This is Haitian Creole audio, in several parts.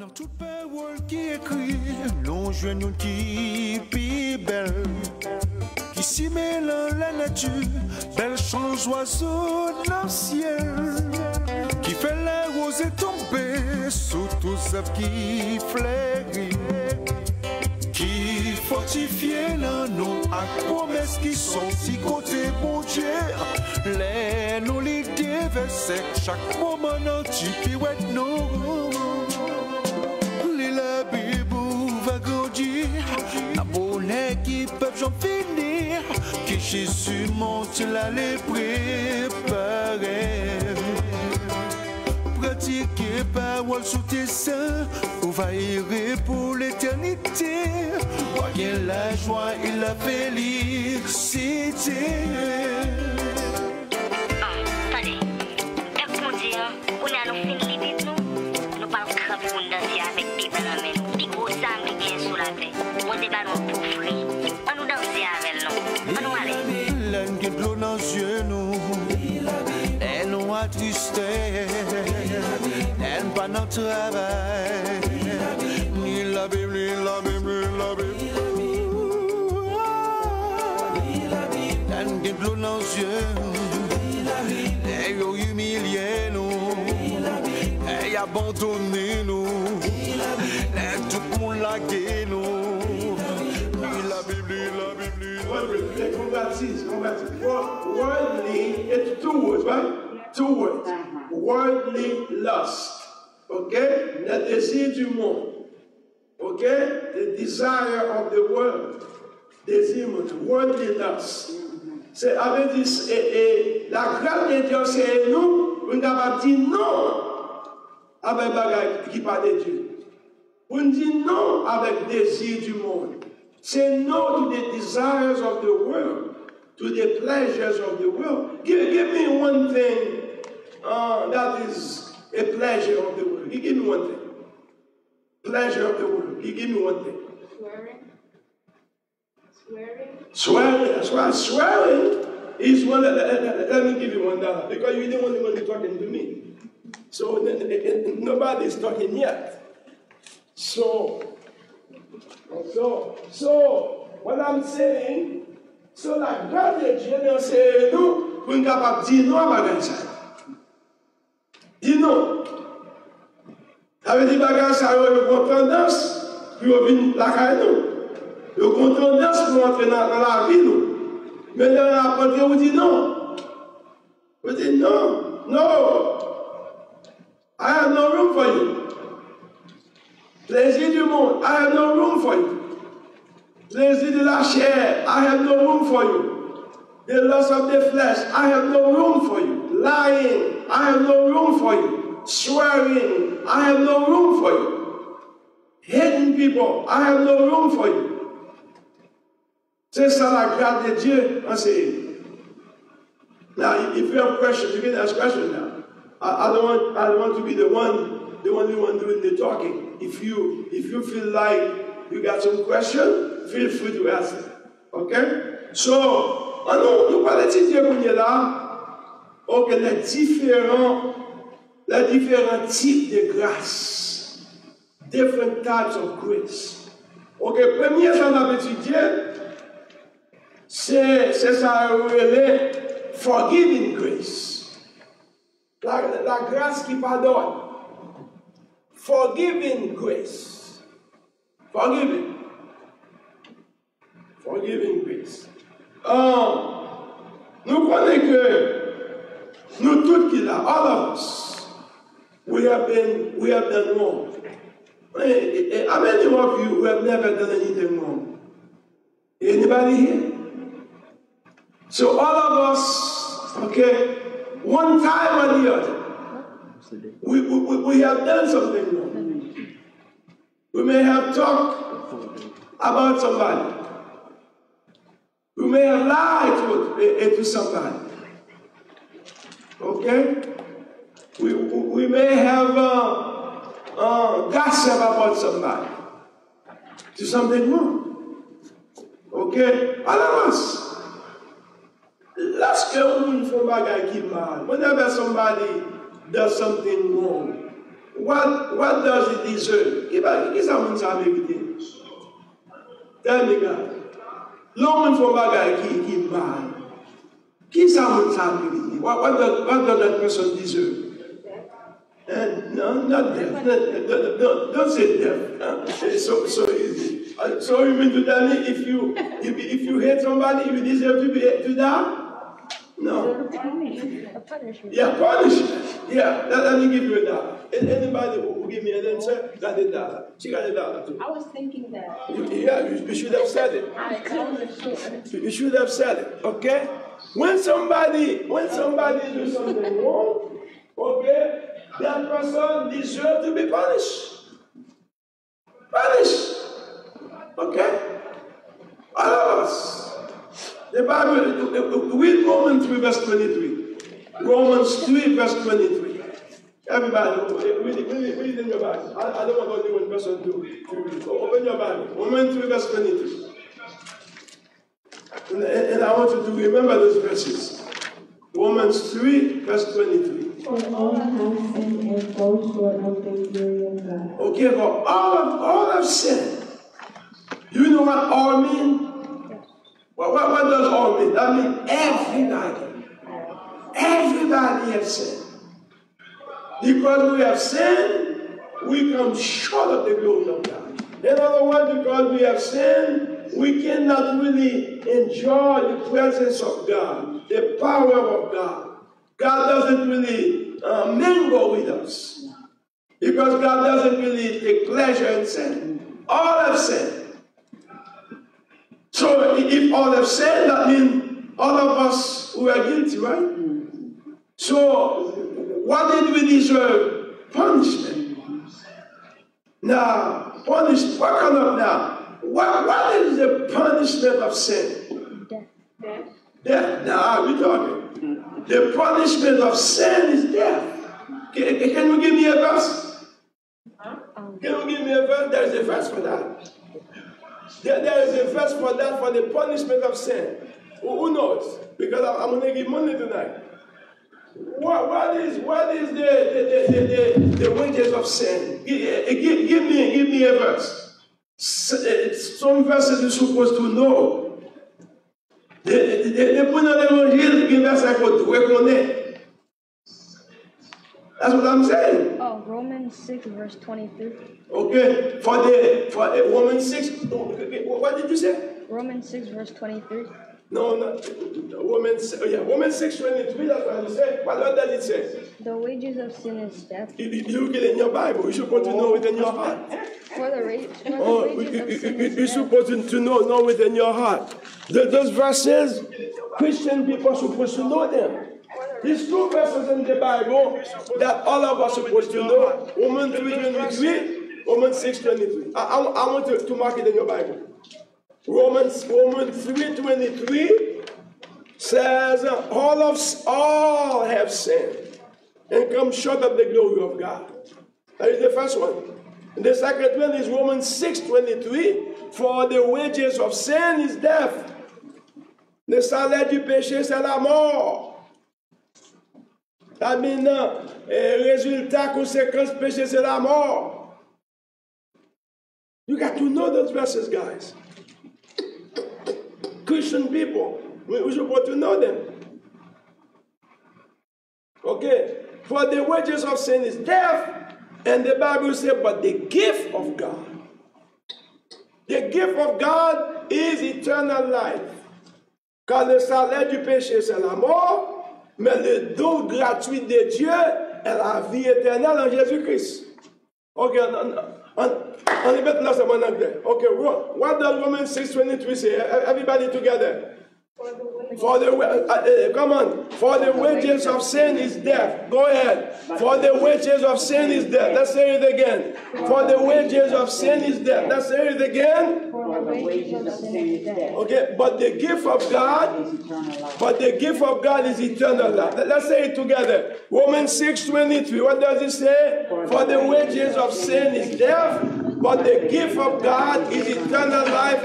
Dans toute parole qui écrit, l'on joue nous qui plus belle, qui s'y mêle dans la nature, belle change oiseau dans le ciel, qui fait la rose tomber sous tous ceux qui fleurit, qui fortifie dans nous à promesses qui sont si côté bon Dieu, les nous l'idée verset chaque moment dans tu pirouette nous. La Bible va grandir, abonnés qui peuvent j'en finir, que Jésus monte là les préparer. Pratiquer parole sous tes seins, on va errer pour l'éternité. Voyez la joie et la félicité. Attendez, est-ce qu'on dit, on a nos fins limites, nous parlons crabe pour nous danser avec des bananes, des gros amis bien sur la tête, on débat nos pour free, on nous danser avec nous, on nous aller. L'âne qui de l'eau dans les yeux, nous, elle nous attristé, elle pas notre travail, ni la Bible, ni la Bible, ni la Bible. L'âne qui de l'eau dans les yeux, elle a humilié nous, elle a abandonné nous, elle tout le monde l'a gué nous, ni la Bible, ni la Bible, ni la Bible. Worldly, it's two words, right? Two words. Worldly lust. Okay? Le désir du monde. Okay? The desire of the world. Désir monde. Worldly lust. C'est avec et la grâce de Dieu, c'est nous, on n'a dit non avec bagaille qui parle de Dieu. On dit non avec désir du monde. Say no to the desires of the world, to the pleasures of the world. Give me one thing that is a pleasure of the world. Give me one thing. Pleasure of the world. Give me one thing. Swearing. That's right. Swearing is one. Let me give you $1 because you're the only one talking to me. So nobody's talking yet. So what I'm saying, so la grâce de Dieu, c'est nous pour être capable de dire non à bagage ça. Dis non. Avec des bagages ça, ils ont tendance pour venir la caille nous. Ils ont tendance pour entrer dans la vie nous. Mais dans la porte, vous dites non. Vous dites non. No. I have no room for you. Plaisir du monde, I have no room for you. Plaisir de la chair, I have no room for you. The lust of the flesh, I have no room for you. Lying, I have no room for you. Swearing, I have no room for you. Hating people, I have no room for you. C'est ça la grâce de Dieu. Now, if you have questions, you can ask questions now. I don't want to be the only one doing the talking. If you feel like you got some question, feel free to ask it. Okay? So, nous parlons de Dieu qu'on est là. Ok, les différents types de grâce. Different types of grace. Ok, premier, ça va étudier, c'est ça, relais forgiving grace. La grâce qui pardonne. Forgiving grace. Forgiving grace. Nous connaissons que nous tous qui là, all of us, we have done wrong. How many of you who have never done anything wrong? Anybody here? So all of us, okay, one time or the other, we have done something wrong. We may have talked about somebody. We may have lied to somebody. Okay? We may have gossip about somebody. Do something wrong. Okay? All of us. Let's go for bagay ki mal. Whenever somebody does something wrong, what does it deserve? Qui ça moun sa mérité? Tell me, God. L'homme font bagay qui mal. Qui ça moun sa mérité? What does that person deserve? No, not death. Don't say death. It's so easy. So you mean to tell me if you hate somebody, you deserve to die? No. A punishment. Yeah, punishment. Yeah, let me give you a dollar. Anybody who give me an answer got a dollar. She got a dollar too. I was thinking that. You should have said it. You should have said it. Okay. When somebody do something wrong, okay, that person deserves to be punished. Punished. Okay? All of us. The Bible, read Romans 3 verse 23. Romans 3 verse 23. Everybody, read it in your Bible. I don't want only one person to read. Open your Bible. Romans 3 verse 23. And I want you to remember those verses. Romans 3 verse 23. For all have sinned and fall short of the glory of God. Okay, for all have sinned. Do you know what all means? What does all mean? That means everybody. Everybody has sinned. Because we have sinned, we come short of the glory of God. In other words, because we have sinned, we cannot really enjoy the presence of God, the power of God. God doesn't really mingle with us. Because God doesn't really take pleasure in sin. All have sinned. So if all have sinned, that means all of us were guilty, right? So what did we deserve? Punishment. Now, punishment. What kind of now? What is the punishment of sin? Death. Death. Now, we're talking. The punishment of sin is death. Can you give me a verse? Can you give me a verse? There is a verse for that. There is a verse for that, for the punishment of sin. Who knows? Because I'm going to give money tonight. What is the wages of sin? Give me a verse. Some verses you're supposed to know. They put on l'évangile, give verse I could recognize. That's what I'm saying. Oh, Romans 6 verse 23. Okay, for Romans 6, what did you say? Romans 6 verse 23. No, not Romans 6:23, that's what you said. What does it say? The wages of sin is death. You get it in your Bible. You're supposed to know it in your heart. You're supposed to know it in your heart. Those verses, Christian people are supposed to know them. There's two verses in the Bible that all of us are supposed to know. Romans 3:23, Romans 6:23. I want to mark it in your Bible. Romans 3:23 says, all have sinned and come short of the glory of God. That is the first one. And the second one is Romans 6:23. For the wages of sin is death. Le salaire du péché, c'est la mort. Ça veut dire, résultat, conséquence, péché, c'est la mort. You got to know those verses, guys. Christian people, we're supposed to know them. Okay? For the wages of sin is death, and the Bible says, but the gift of God. The gift of God is eternal life. Car le salaire du péché, c'est la mort, mais le don gratuit de Dieu est la vie éternelle en Jésus-Christ. Okay, on est mettre là, c'est mon anglais. Okay, what does Romans 6:23 say? Everybody together. For the wages of sin is death. Go ahead. For the wages of sin is death. Let's say it again. For the wages of sin is death. Let's say it again. For the wages of sin is death. Okay, but the gift of God is eternal life. Let's say it together. Romans 6:23. What does it say? For the wages of sin is death, but the gift of God is eternal life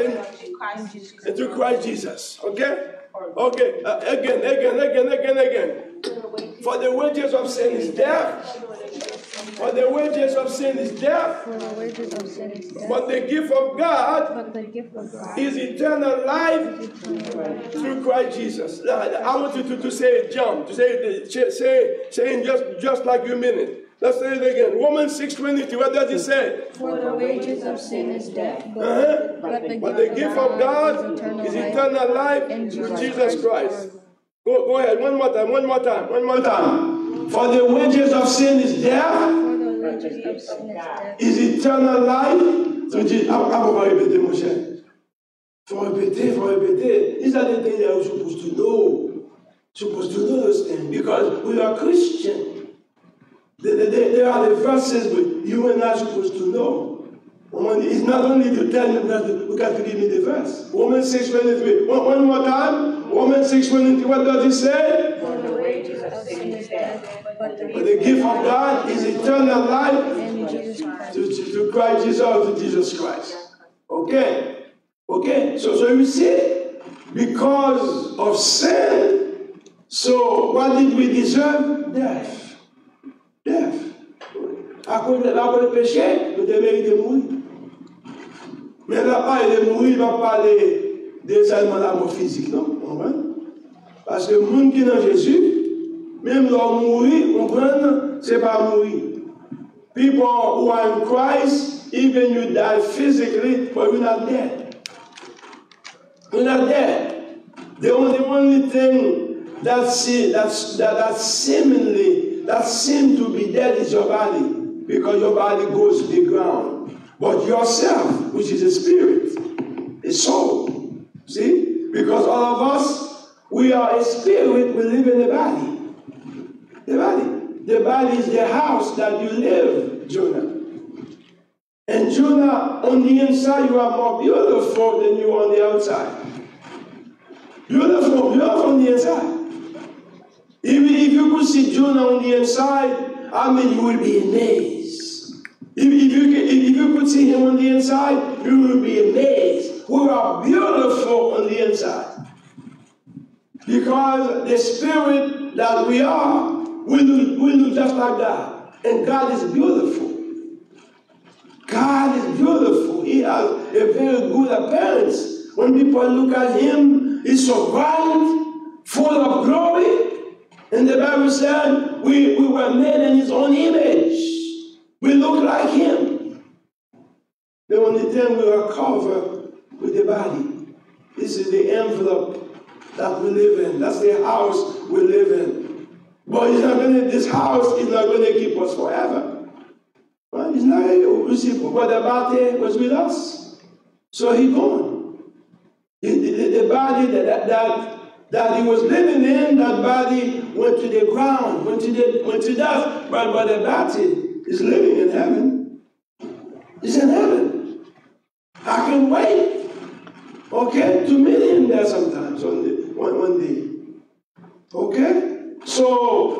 into Christ Jesus. Okay? Okay, again. For the wages of sin is death, For the wages of sin is death, For the wages of sin is death. but the gift of God But the gift of God is eternal life is eternal life. through Christ Jesus. Now, I want you to say it, jump, to say it just like you mean it. Let's say it again. Romans 6:22. What does it say? For the wages of sin is death, But the gift of God is eternal life in through Jesus Christ. Go ahead. One more time. For the wages of sin is death. For the wages of sin is death. Is eternal life through Jesus. On va répéter, mon cher. Faut répéter. These are the things that we're supposed to know. Supposed to know those things because we are Christians. There are the verses you and I are supposed to know. It's not only to tell you that you got to give me the verse. Romans 6:23. One more time. Romans 6:23. What does it say? For the wages of sin is death, but the gift of God is eternal life in Jesus Christ. To Christ Jesus, to Jesus Christ. Okay. So you see, because of sin, so what did we deserve? Death. À cause du péché, nous devons mériter mourir. Mais là, pas de mourir, il va parler seulement de la mort physique, non? Parce que le monde qui est dans Jésus, même leur mourir, c'est pas mourir. People who are in Christ, even you die physically, but you're not dead. You're not dead. The only thing that seems to be dead is your body. Because your body goes to the ground. But yourself, which is a spirit, a soul. See? Because all of us, we are a spirit, we live in the body. The body is the house that you live, Jonah. And Jonah, on the inside, you are more beautiful than you are on the outside. Beautiful on the inside. If you could see Jonah on the inside, you will be amazed. If you could see him on the inside, you will be amazed. We are beautiful on the inside. Because the spirit that we are, we look just like God. And God is beautiful. God is beautiful. He has a very good appearance. When people look at him, he's so bright, full of glory. And the Bible said we were made in his own image. We look like him. The only thing we are covered with the body. This is the envelope that we live in. That's the house we live in. But this house is not going to keep us forever. Well, it's not. You see, Brother Bate was with us. So he gone. The body that he was living in, that body went to the ground, went to death. But Brother Bate is living in heaven. He's in heaven. I can wait, to meet him there sometimes one day. Okay? So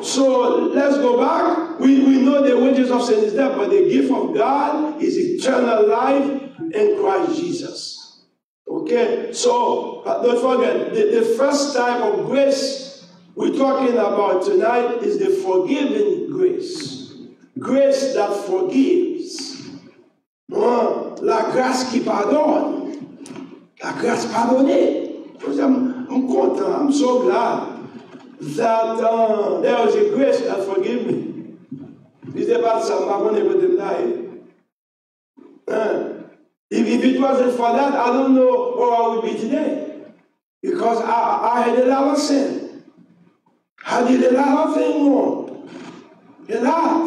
let's go back. We know the wages of sin is death, but the gift of God is eternal life in Christ Jesus. Okay? So don't forget, the first type of grace we're talking about tonight is the forgiving grace. Grace that forgives. La grâce qui pardonne. La grâce pardonnée. I'm content. I'm so glad that there is a grace that forgives me. If it wasn't for that, I don't know where I would be today. Because I had a lot of sin. I did a lot of things wrong. A lot.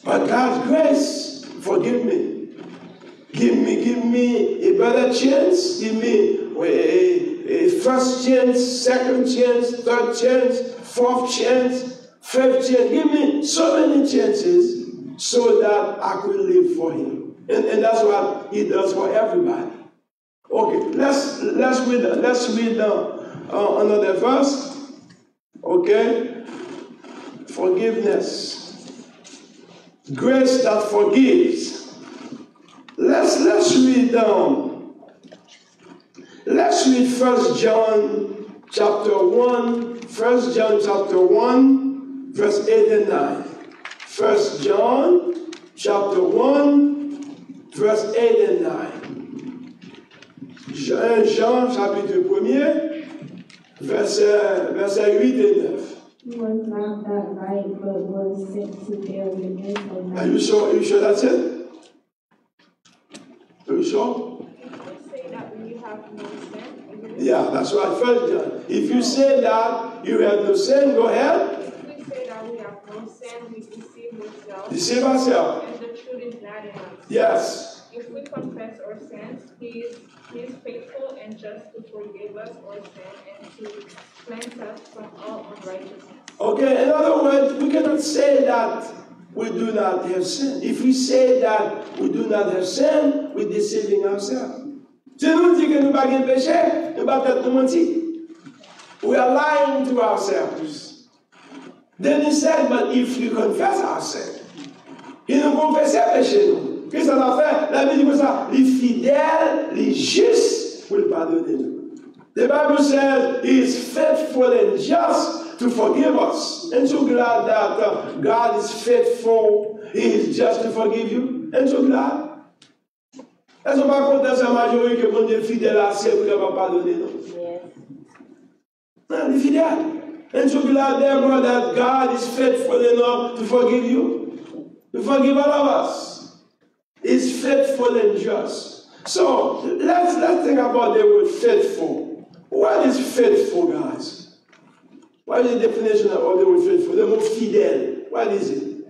But God's grace, forgive me. Give me a better chance. Give me a first chance, second chance, third chance, fourth chance, fifth chance. Give me so many chances so that I could live for him. And that's what he does for everybody. Okay, let's read another verse. Okay, forgiveness. Grace that forgives. Let's read 1 John chapter 1, 1 John chapter 1, verse 8 and 9. 1 John chapter 1, verse 8 and 9. 1 Jean chapitre 1er, verset 8 et 9. He was not that right, but was sent to bear witness of Are you sure that's it? Are you sure? Say that we have no sin. Yeah, that's right. 1 John. If you say that you have no sin, go ahead. If we say that we have no sin, we deceive ourselves. Deceive ourselves. And the truth is not in us. Yes. If we confess our sins, He is faithful and just to forgive us our sin and to cleanse us from all unrighteousness. Okay, in other words, we cannot say that we do not have sin. If we say that we do not have sin, we're deceiving ourselves. Si nous disons que nous n'avons pas de péché, nous n'avons pas menti. We are lying to ourselves. Then he said, but if we confess our sin, il nous confesse péché nous. Qu'est-ce qu'on a fait? La Bible dit comme ça, les fidèles, les justes, pour le pardonner nous. The Bible says he is faithful and just to forgive us. And so glad that God is faithful, he is just to forgive you. And so glad. Est-ce qu'on va compter sa majorité que mon Dieu fidèle à c'est pour qu'il va pardonner nous? Il est fidèle. And so glad therefore that God is faithful enough to forgive you, to forgive all of us. He's faithful and just. So let's think about the word faithful. What is faithful, guys? What is the definition of the word faithful? The word fidèle. What is it?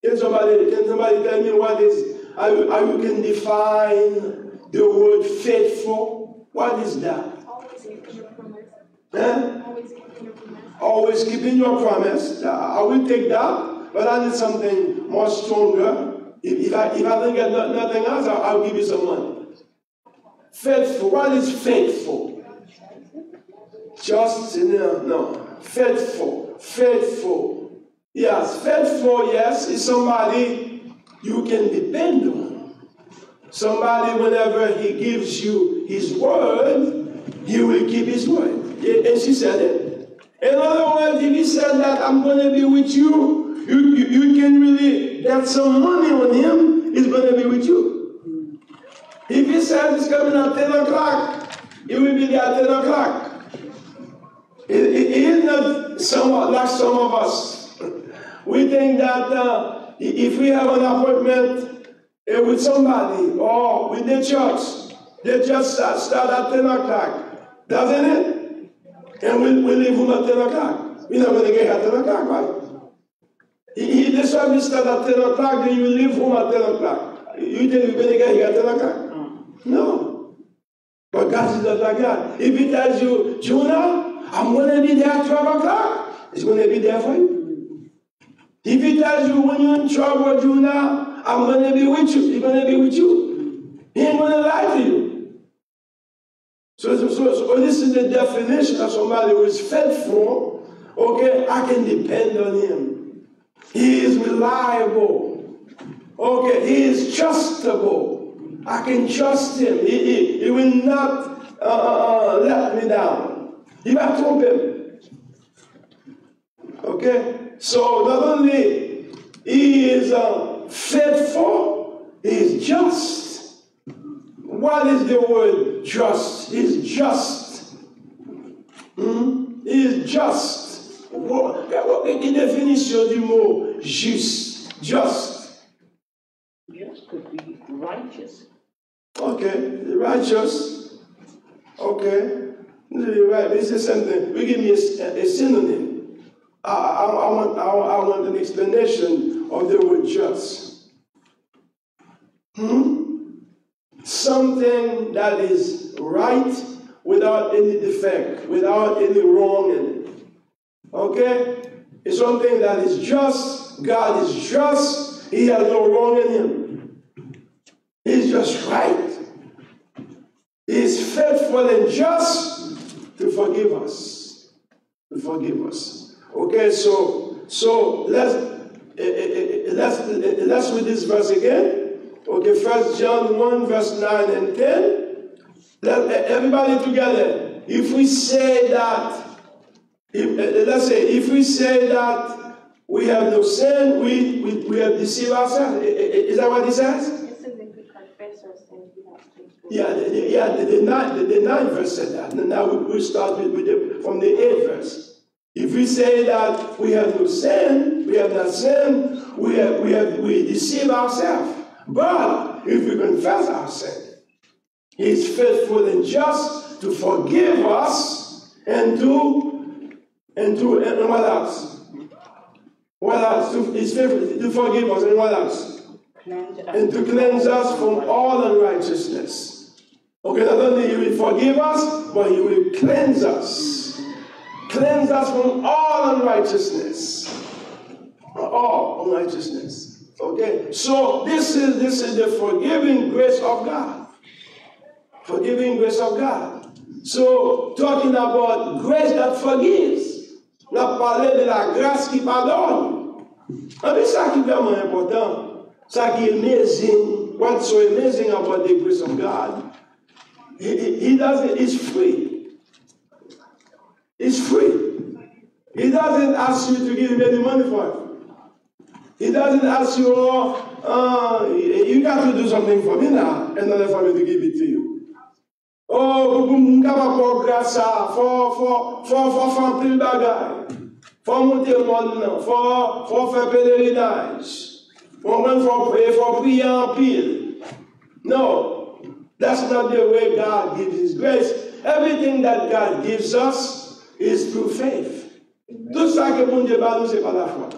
Can somebody tell me what is? How you can define the word faithful? What is that? Always keeping your promise. Huh? Always keeping your promise. Always keeping your promise. I will take that, but I need something more stronger. If I don't get nothing else, I'll give you some money. Faithful. What is faithful? Just no. Faithful. Faithful. Yes, faithful, yes, is somebody you can depend on. Somebody, whenever he gives you his word, he will keep his word. And she said it. In other words, if he said that I'm going to be with you, you can really get some money on him, he's going to be with you. If he said he's coming at 10 o'clock, he will be there at 10 o'clock. He is not somewhat like some of us. We think that if we have an appointment with somebody or with the church, they just start at 10 o'clock, doesn't it? And we leave home at 10 o'clock. We're not going to get at 10 o'clock, right? If the service starts at 10 o'clock, then you leave home at 10 o'clock. You think you're going to get here at 10 o'clock? No. But God is not like that. If he tells you, Jonah, I'm going to be there at 12 o'clock, he's going to be there for you. If he tells you when you're in trouble, Jonah, I'm going to be with you, he's going to be with you. He ain't going to lie to you. So this is the definition of somebody who is faithful. Okay, I can depend on him. He is reliable. Okay, he is trustable. I can trust him. He will not let me down. He will trump him. Okay, so not only he is faithful, he is just. What is the word just? He is just. He is just. Quelle est la définition du mot juste? Just. Just could be righteous. Okay, righteous. Okay, right. This is something. We give me a synonym. I want an explanation of the word just. Something that is right without any defect, without any wrong in it. Okay? It's something that is just. God is just. He has no wrong in him. He's just right. He's faithful and just to forgive us. To forgive us. Okay, so let's read this verse again. Okay, 1 John 1, verse 9 and 10. Everybody together. If we say that, if we say that we have no sin, we have deceived ourselves. Is that what he says? It says if we confess our sins, we have to. The 9th verse said that. Now we start from the 8th verse. If we say that we have no sin, we have not sinned, we deceive ourselves. But if we confess our sin, He is faithful and just to forgive us and what else? What else? He's faithful to forgive us and what else? And to cleanse us from all unrighteousness. Okay, not only He will forgive us, but He will cleanse us. Cleanse us from all unrighteousness. All unrighteousness. Okay? So this is the forgiving grace of God. Forgiving grace of God. So, talking about grace that forgives. On a parlé de la grâce qui pardonne. And c'est ça qui est vraiment important. Ça qui est amazing. What's so amazing about the grace of God? He does it, it's free. It's free. He doesn't ask you to give Him any money for it. He doesn't ask you, you got to do something for me now, in order for me to give it to you. Oh, pour grâce à, faut faire pile bagaille. Faut monter le monde, faut faire pèlerinage. Faut prier en pile. No, that's not the way God gives His grace. Everything that God gives us is through faith. Tout ça que mon Dieu parle, c'est par la foi.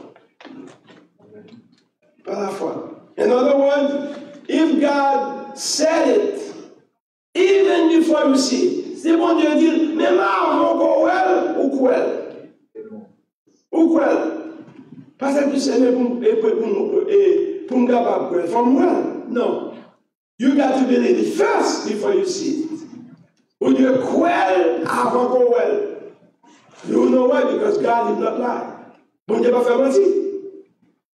Par la foi. In other words, if God said it, even before you see it, si mon Dieu dit, mais avant qu'on ou quoi? Ou quoi? Parce que tu sais, pour me capable from well. No. You got to believe it first before you see it. Ou Dieu quel avant qu'on You know why? Because God did not lie. Bon Dieu va faire mentir.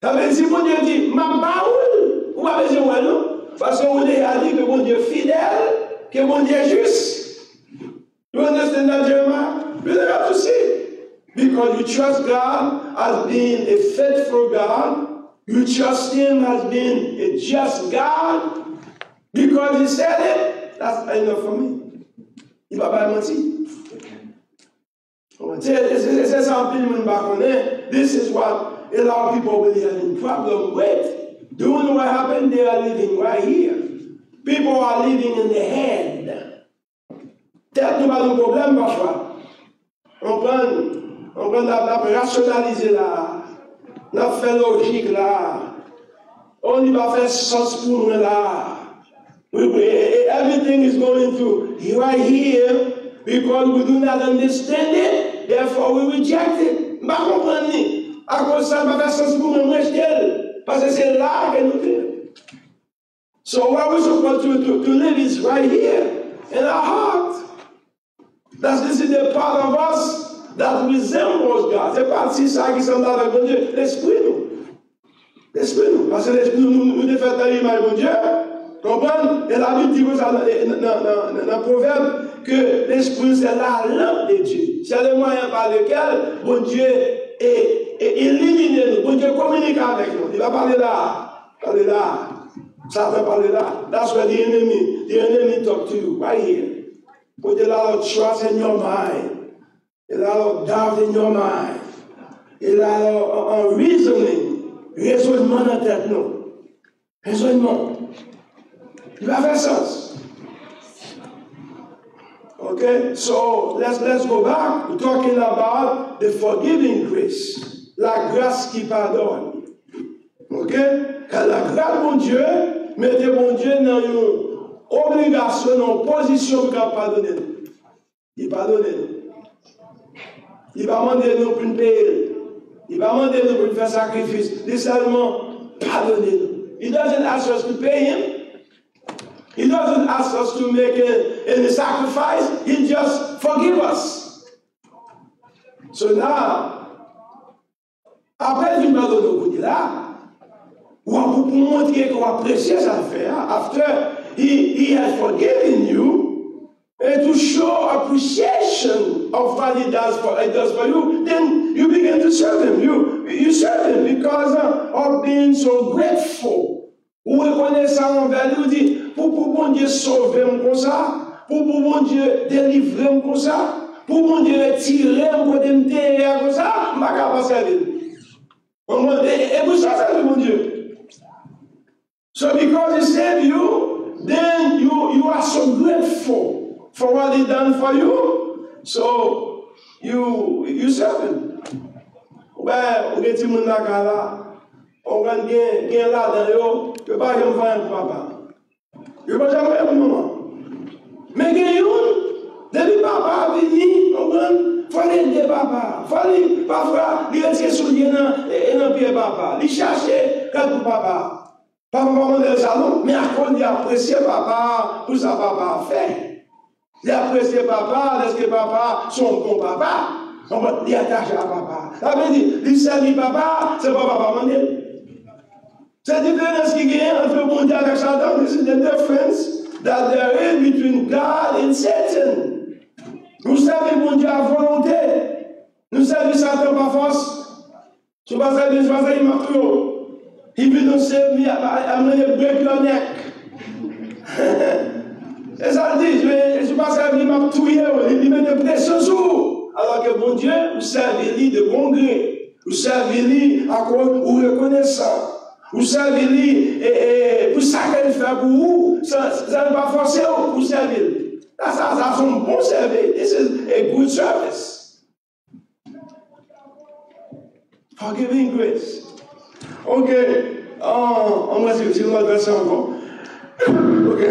Ça veut dire, si bon Dieu dit, ma baoule, ou pas besoin de non? Parce qu'on a dit que bon Dieu est fidèle, que bon Dieu est juste. You understand that, Jeremiah? You don't have to see. Because you trust God as being a faithful God. You trust Him as being a just God. Because He said it, that's enough for me. Il ne va pas mentir. This is what a lot of people will have a problem with. Do you know what happened? They are living right here. People are living in the head. Peut-être nous pas de problème parfois. On prend la rationaliser là. La fait logique là. On y va faire sens pour nous là. Everything is going through right here. Because we do not understand it, therefore we reject it. Ma comprenez? À cause ça, ma façon pour me rejeter, parce que c'est là que nous vivons. So what we're supposed to live is right here in our heart. This is the part of us that resembles God. C'est parti ça qui semble avec mon Dieu, l'esprit nous. L'esprit nous, parce que l'esprit nous est fait dans l'image de Dieu. Comprenez? Et la Bible dit dans le proverbe que l'esprit c'est la lampe de Dieu. C'est le moyen par lequel bon Dieu est éliminé nous. Bon Dieu communique avec nous. Il va parler là. Parler là. Ça va parler là. That's where the enemy talk to you. Right here. Put a lot of trust in your mind. A lot of doubt in your mind. A lot of reasoning. Raisonnement dans la tête, non. Raisonnement. Il va faire sens. Okay, so let's go back. We're talking about the forgiving grace. La grâce qui pardonne. Okay? Car la grâce, mon Dieu, mettez mon Dieu dans une obligation, dans une position pour pardonner nous. Il pardonne nous. Il va demander nous pour nous payer. Il va demander nous pour faire sacrifice. Il seulement pardonner nous. He doesn't ask us to pay Him. He doesn't ask us to make any sacrifice. He just forgive us. So now, après qu'il m'a donné au bout de là, pour montrer qu'on apprécie ça faire, after he has forgiven you, and to show appreciation of what he does for you, then you begin to serve Him. You serve because of being so grateful. Ou reconnaissant envers lui, dit, pour bon Dieu sauver comme ça, pour bon Dieu délivrer comme ça, pour bon Dieu retirer comme ça, je ne vais pas servir. Et pour ça, c'est mon Dieu. So because he saved you, then you are so grateful for what he done for you. So you serve him. Ben, on est mon là, on gagne là dans yo, que pas jamais faire pour papa. Je pas jamais faire pour maman. Mais gagne depuis papa vini, on gagne, faut aider papa, faut parfois lui retirer soulier dans pied papa, lui chercher quelque papa. Papa va dans le salon, mais à cause il apprécie papa pour ça papa fait. Il apprécie papa, est-ce que papa son bon papa? On va lui attacher à papa. Ça veut dire, lui servir papa, c'est pas papa manger. C'est la différence qu'il y a entre bon Dieu et Satan. This is the difference that there is between God and Satan. Nous servons bon Dieu à volonté. Nous servons Satan par force. Tu vas servir, il m'a cru. If you don't save me, I'm going to break your neck. C'est ça le dit. Je ne suis pas servi, il m'a tué. Il met de pression sur. Alors que bon Dieu, vous servez-lui de bon gré. Vous servez-lui à cause ou reconnaissant. Vous servez-lui pour ça qu'elle fait pour vous. Ça ne va pas forcer vous servir. Ça, c'est un bon service. This is a good service. Forgiving grace. Ok. On va essayer de l'adresser encore. Ok.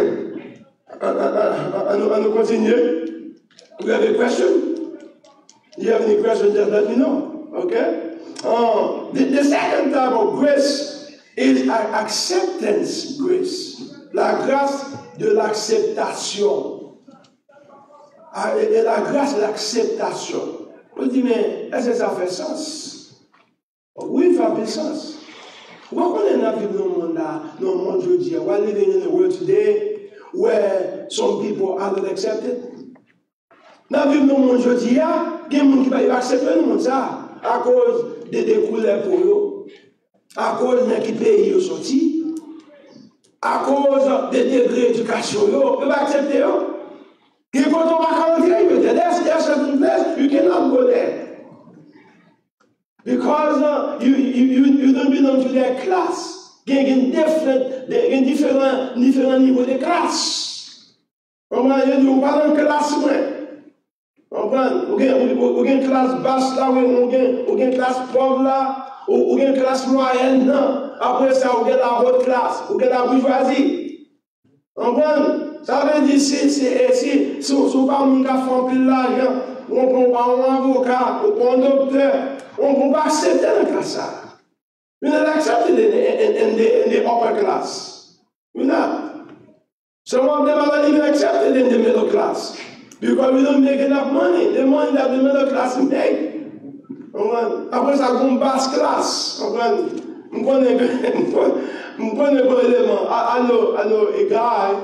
On nous continue. You have a question? You have any questions, just let me know. Okay? The second type of grace is acceptance grace. La grâce de l'acceptation. Et la grâce de l'acceptation. On dit, mais est-ce que ça fait sens? Oui, ça fait sens. Pourquoi on est dans le monde aujourd'hui? We're living in a world today where some people are not accepted. Dans le monde aujourd'hui, il y a des gens qui ne acceptent pas le monde ça à cause des couleurs pour eux, à cause de qui pays ils sorti, à cause des degrés d'éducation, ils ne peuvent pas accepter. Et quand on va rentrer, il y a certain place, you cannot go there. Because you don't belong to their class. Il y a différents niveaux de classe. On va dire, on va dans une classe, on va une classe basse là, on va une classe pauvre là, on va une classe moyenne là. Après ça, on va la haute classe, on va la bourgeoisie. On va, ça veut dire, si on va un gars qui fait l'argent, on prend un avocat, on prend un docteur, on ne peut pas accepter la classe. We're not accepted in the upper class. We're not. Some of them are not even accepted in the middle class because we don't make enough money. The money that the middle class make. Après ça, on basse classe. I know a guy,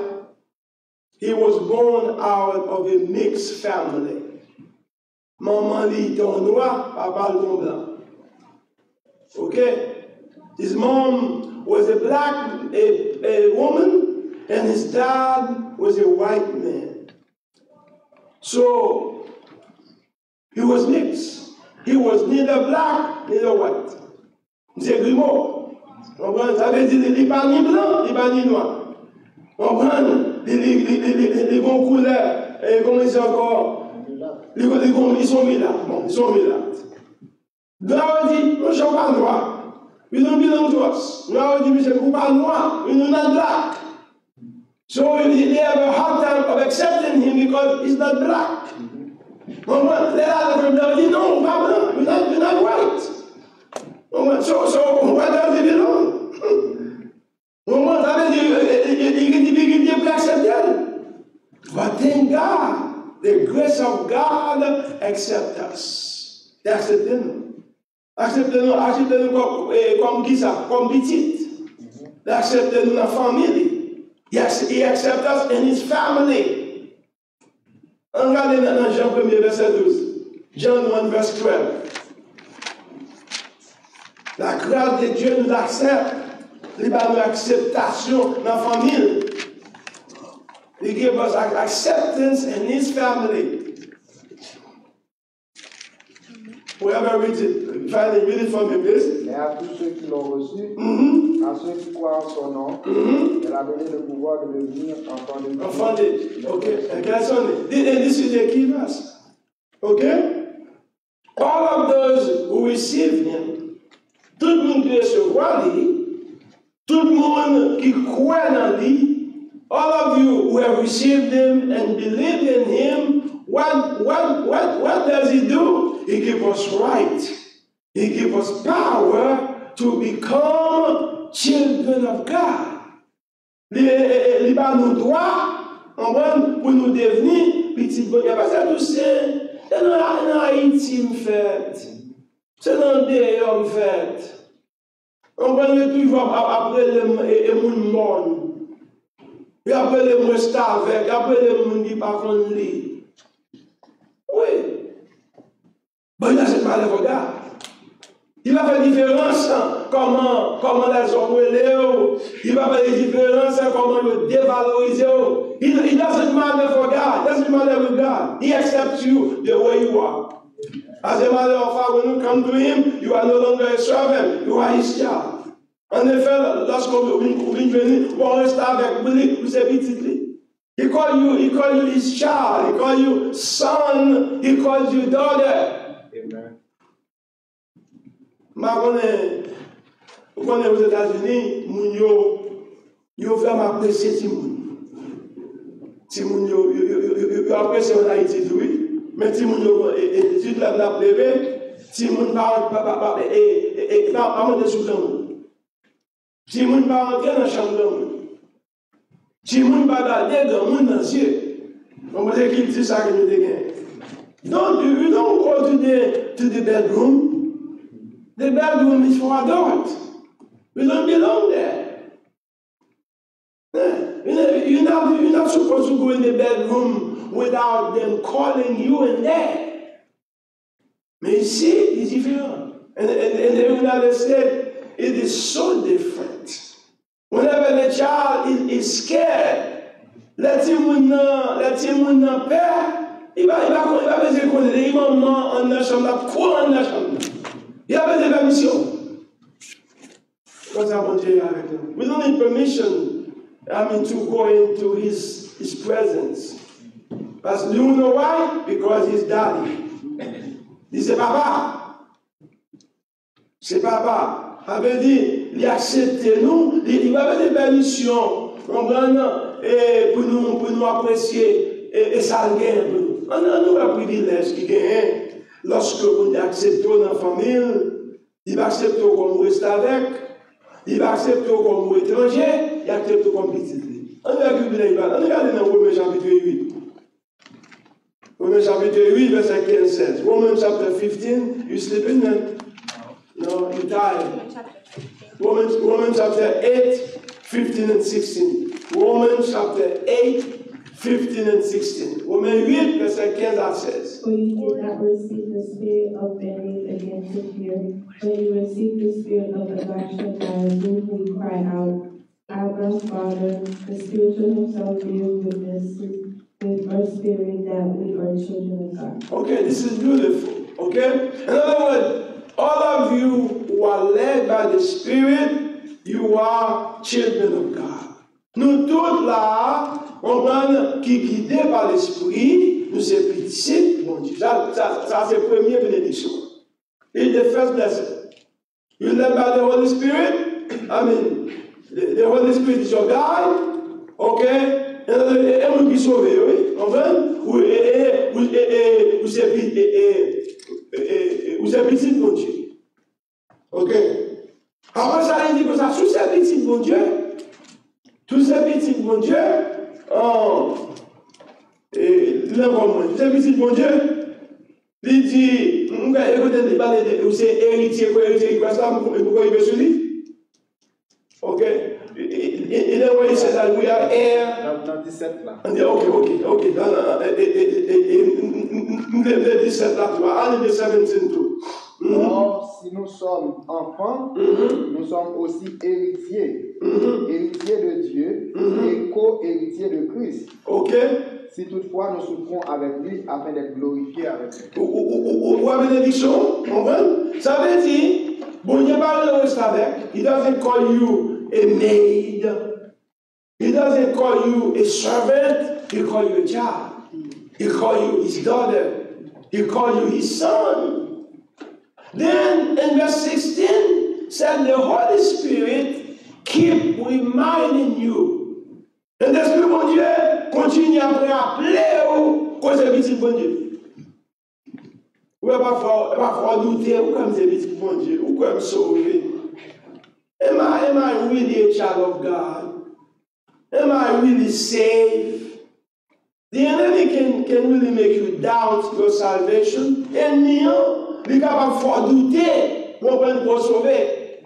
he was born out of a mixed family. Maman lui était noir, papa le blanc. Okay? His mom was a black a woman, and his dad was a white man. So he was mixed. He was neither black, neither white. C'est Grimaud. Ça veut dire qu'il n'est pas ni blanc, il n'est pas ni noir. Les bons couleurs, et comment ils sont encore? Ils sont mis là. Bon, ils sont mis là. Now dit, nous ne sommes pas noirs. We don't belong to us. Now dit, nous ne sommes pas noirs. We are not black. So they have a hard time of accepting him because he's not black. Les other dit, non, pas blanc. We're not white. So where does he belong? Ça veut dire, il est accepté. But thank God, the grace of God accepts us. Acceptez-nous. Acceptez-nous comme qui ça? Comme petit. Acceptez-nous dans la famille. Yes, he accepts us in his family. Regardez dans Jean 1, verset 12. John 1, verset 12. La grâce de Dieu nous accepte. Il va nous acceptation dans la famille. He gave us acceptance in his family. Whoever reads it, finally read it from me, please. Mais à tous ceux qui l'ont reçu, à ceux qui croient en son nom, il a donné le pouvoir de devenir enfants de Dieu. Enfants de Dieu. Okay. And this is the key verse. Okay? All of those who receive him, tout le monde qui recevoir lui, tout le monde qui croit dans lui, all of you who have received him and believe in him, what does he do? He gives us right. He gives us power to become children of God. Il va nous droit pour nous devenir petits bonheurs. Parce que tout c'est dans Haïti fait. C'est dans des hommes fait. On va toujours après les monde. Et après les gens avec, après les gens qui ne parlent pas. Oui. Bon, il a cette mal de regard. Il va faire différence comment les hommes il va faire différence comment le dévaloriser. Il a cette mal de regard. That's the matter with God. He accepts you the way you are. As a matter of fact, when you come to him, you are no longer a servant, you are his child. En effet, lorsque vous venez, vous restez avec lui, vous êtes petit. He called you his child, he called you son, he called you daughter. Amen. Vous connaissez aux États-Unis, ils ont vraiment apprécié Timoun. Timoun, ils ont apprécié en Haïti, oui. Mais Timoun, si tu l'as plevé, Timoun pas monter sous l'amour. Timoun pas rentrer dans la chambre de l'amour. Timoun pas garder dans le monde dans les yeux. On va dire qu'il dit ça que nous dégaine. Donc, you don't go to the bedroom. The bedroom is for adults. We don't belong there. You're not supposed to go in the bedroom without them calling you in there. Mais ici, it's different. And the United States, it is so different. Whenever the child is scared, let him not peur. Il va faire connaître les mamans en la chambre, quoi en la chambre. Il y avait des permissions. We don't need permission, to go into his presence. But you know why? Because he's daddy. C'est papa. C'est papa. Il avait dit, il accepte nous, il avait des permissions pour nous apprécier et ça gagne pour nous. On a un privilège qui gagne. Lorsque vous acceptez dans la famille, il va accepter comme vous restez avec, il va accepter comme vous étranger, il accepte comme petit. On regarde dans Romains chapitre 8. Romains chapitre 8, verset 15-16. Romans chapter 15, you sleeping then? No, you tired. Romans chapter 8, 15 and 16. Romans chapter 8, 15 and 16. Romains 8, verset 15 à 16. For you did not receive the spirit of bending against the fear, but you received the spirit of adoption by whom we cry out, Abba, Father. The Spirit himself bears witness with our spirit that we are children of God. Okay, this is beautiful. Okay? In other words, all of you who are led by the Spirit, you are children of God. Nous tous là, on qui guidés par l'Esprit, nous sommes petits, mon Dieu. Ça c'est la première bénédiction. It's the first blessing. You led by the Holy Spirit. I mean, the Holy Spirit is your guide. Okay? Et vous qui sauvez, oui? Enfin, vous êtes petits, mon Dieu. Ok? Après ça, il dit que ça, tous ces petits, mon Dieu, tous ces petits, mon Dieu, tous ces petits, mon Dieu, il dit, écoutez, vous êtes héritier, quoi ça, pourquoi il veut se dire? Ok? Il est envoyé, c'est ça, we are heir. Dans 17 là. Ok. Le 17 là, tu vois, allez, le 17 tout. Or, si nous sommes enfants, nous sommes aussi héritiers. Héritiers de Dieu et co-héritiers de Christ. Ok? Si toutefois nous souffrons avec lui afin d'être glorifiés avec lui. Ou la bénédiction, comprenez? Ça veut dire, bon Dieu parle le reste avec. He doesn't call you a maid. He doesn't call you a servant. He call you a child. He call you his daughter. He call you his son. Then in verse 16 said the Holy Spirit keep reminding you. Et l'Esprit bon Dieu continue à rappeler que c'est petit bon Dieu. Ou pas douter ou comme c'est petit bon Dieu ou comme sauver. Am I really a child of God? Am I really saved? The enemy can really make you doubt your salvation. Ennemi, il est capable de faire douter pour sauver.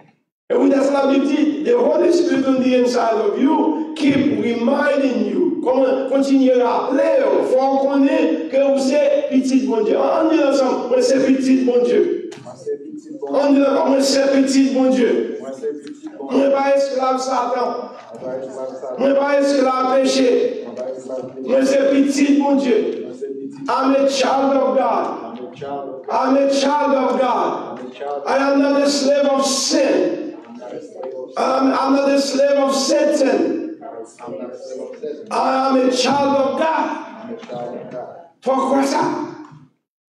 Et oui, that's what Bible dit. The Holy Spirit on the inside of you keep reminding you. Comment continuer à rappeler, il faut reconnaître que vous êtes petit bon Dieu. On dit ensemble, moi c'est petit bon Dieu. On dit ensemble, moi c'est petit bon Dieu. Moi n'est pas esclave Satan. Moi n'est pas esclave péché. Moi c'est petit bon Dieu. I'm a child of God. I'm a child of God. I am not a slave of sin. I'm not a slave of Satan. I am a child of God. Pourquoi ça?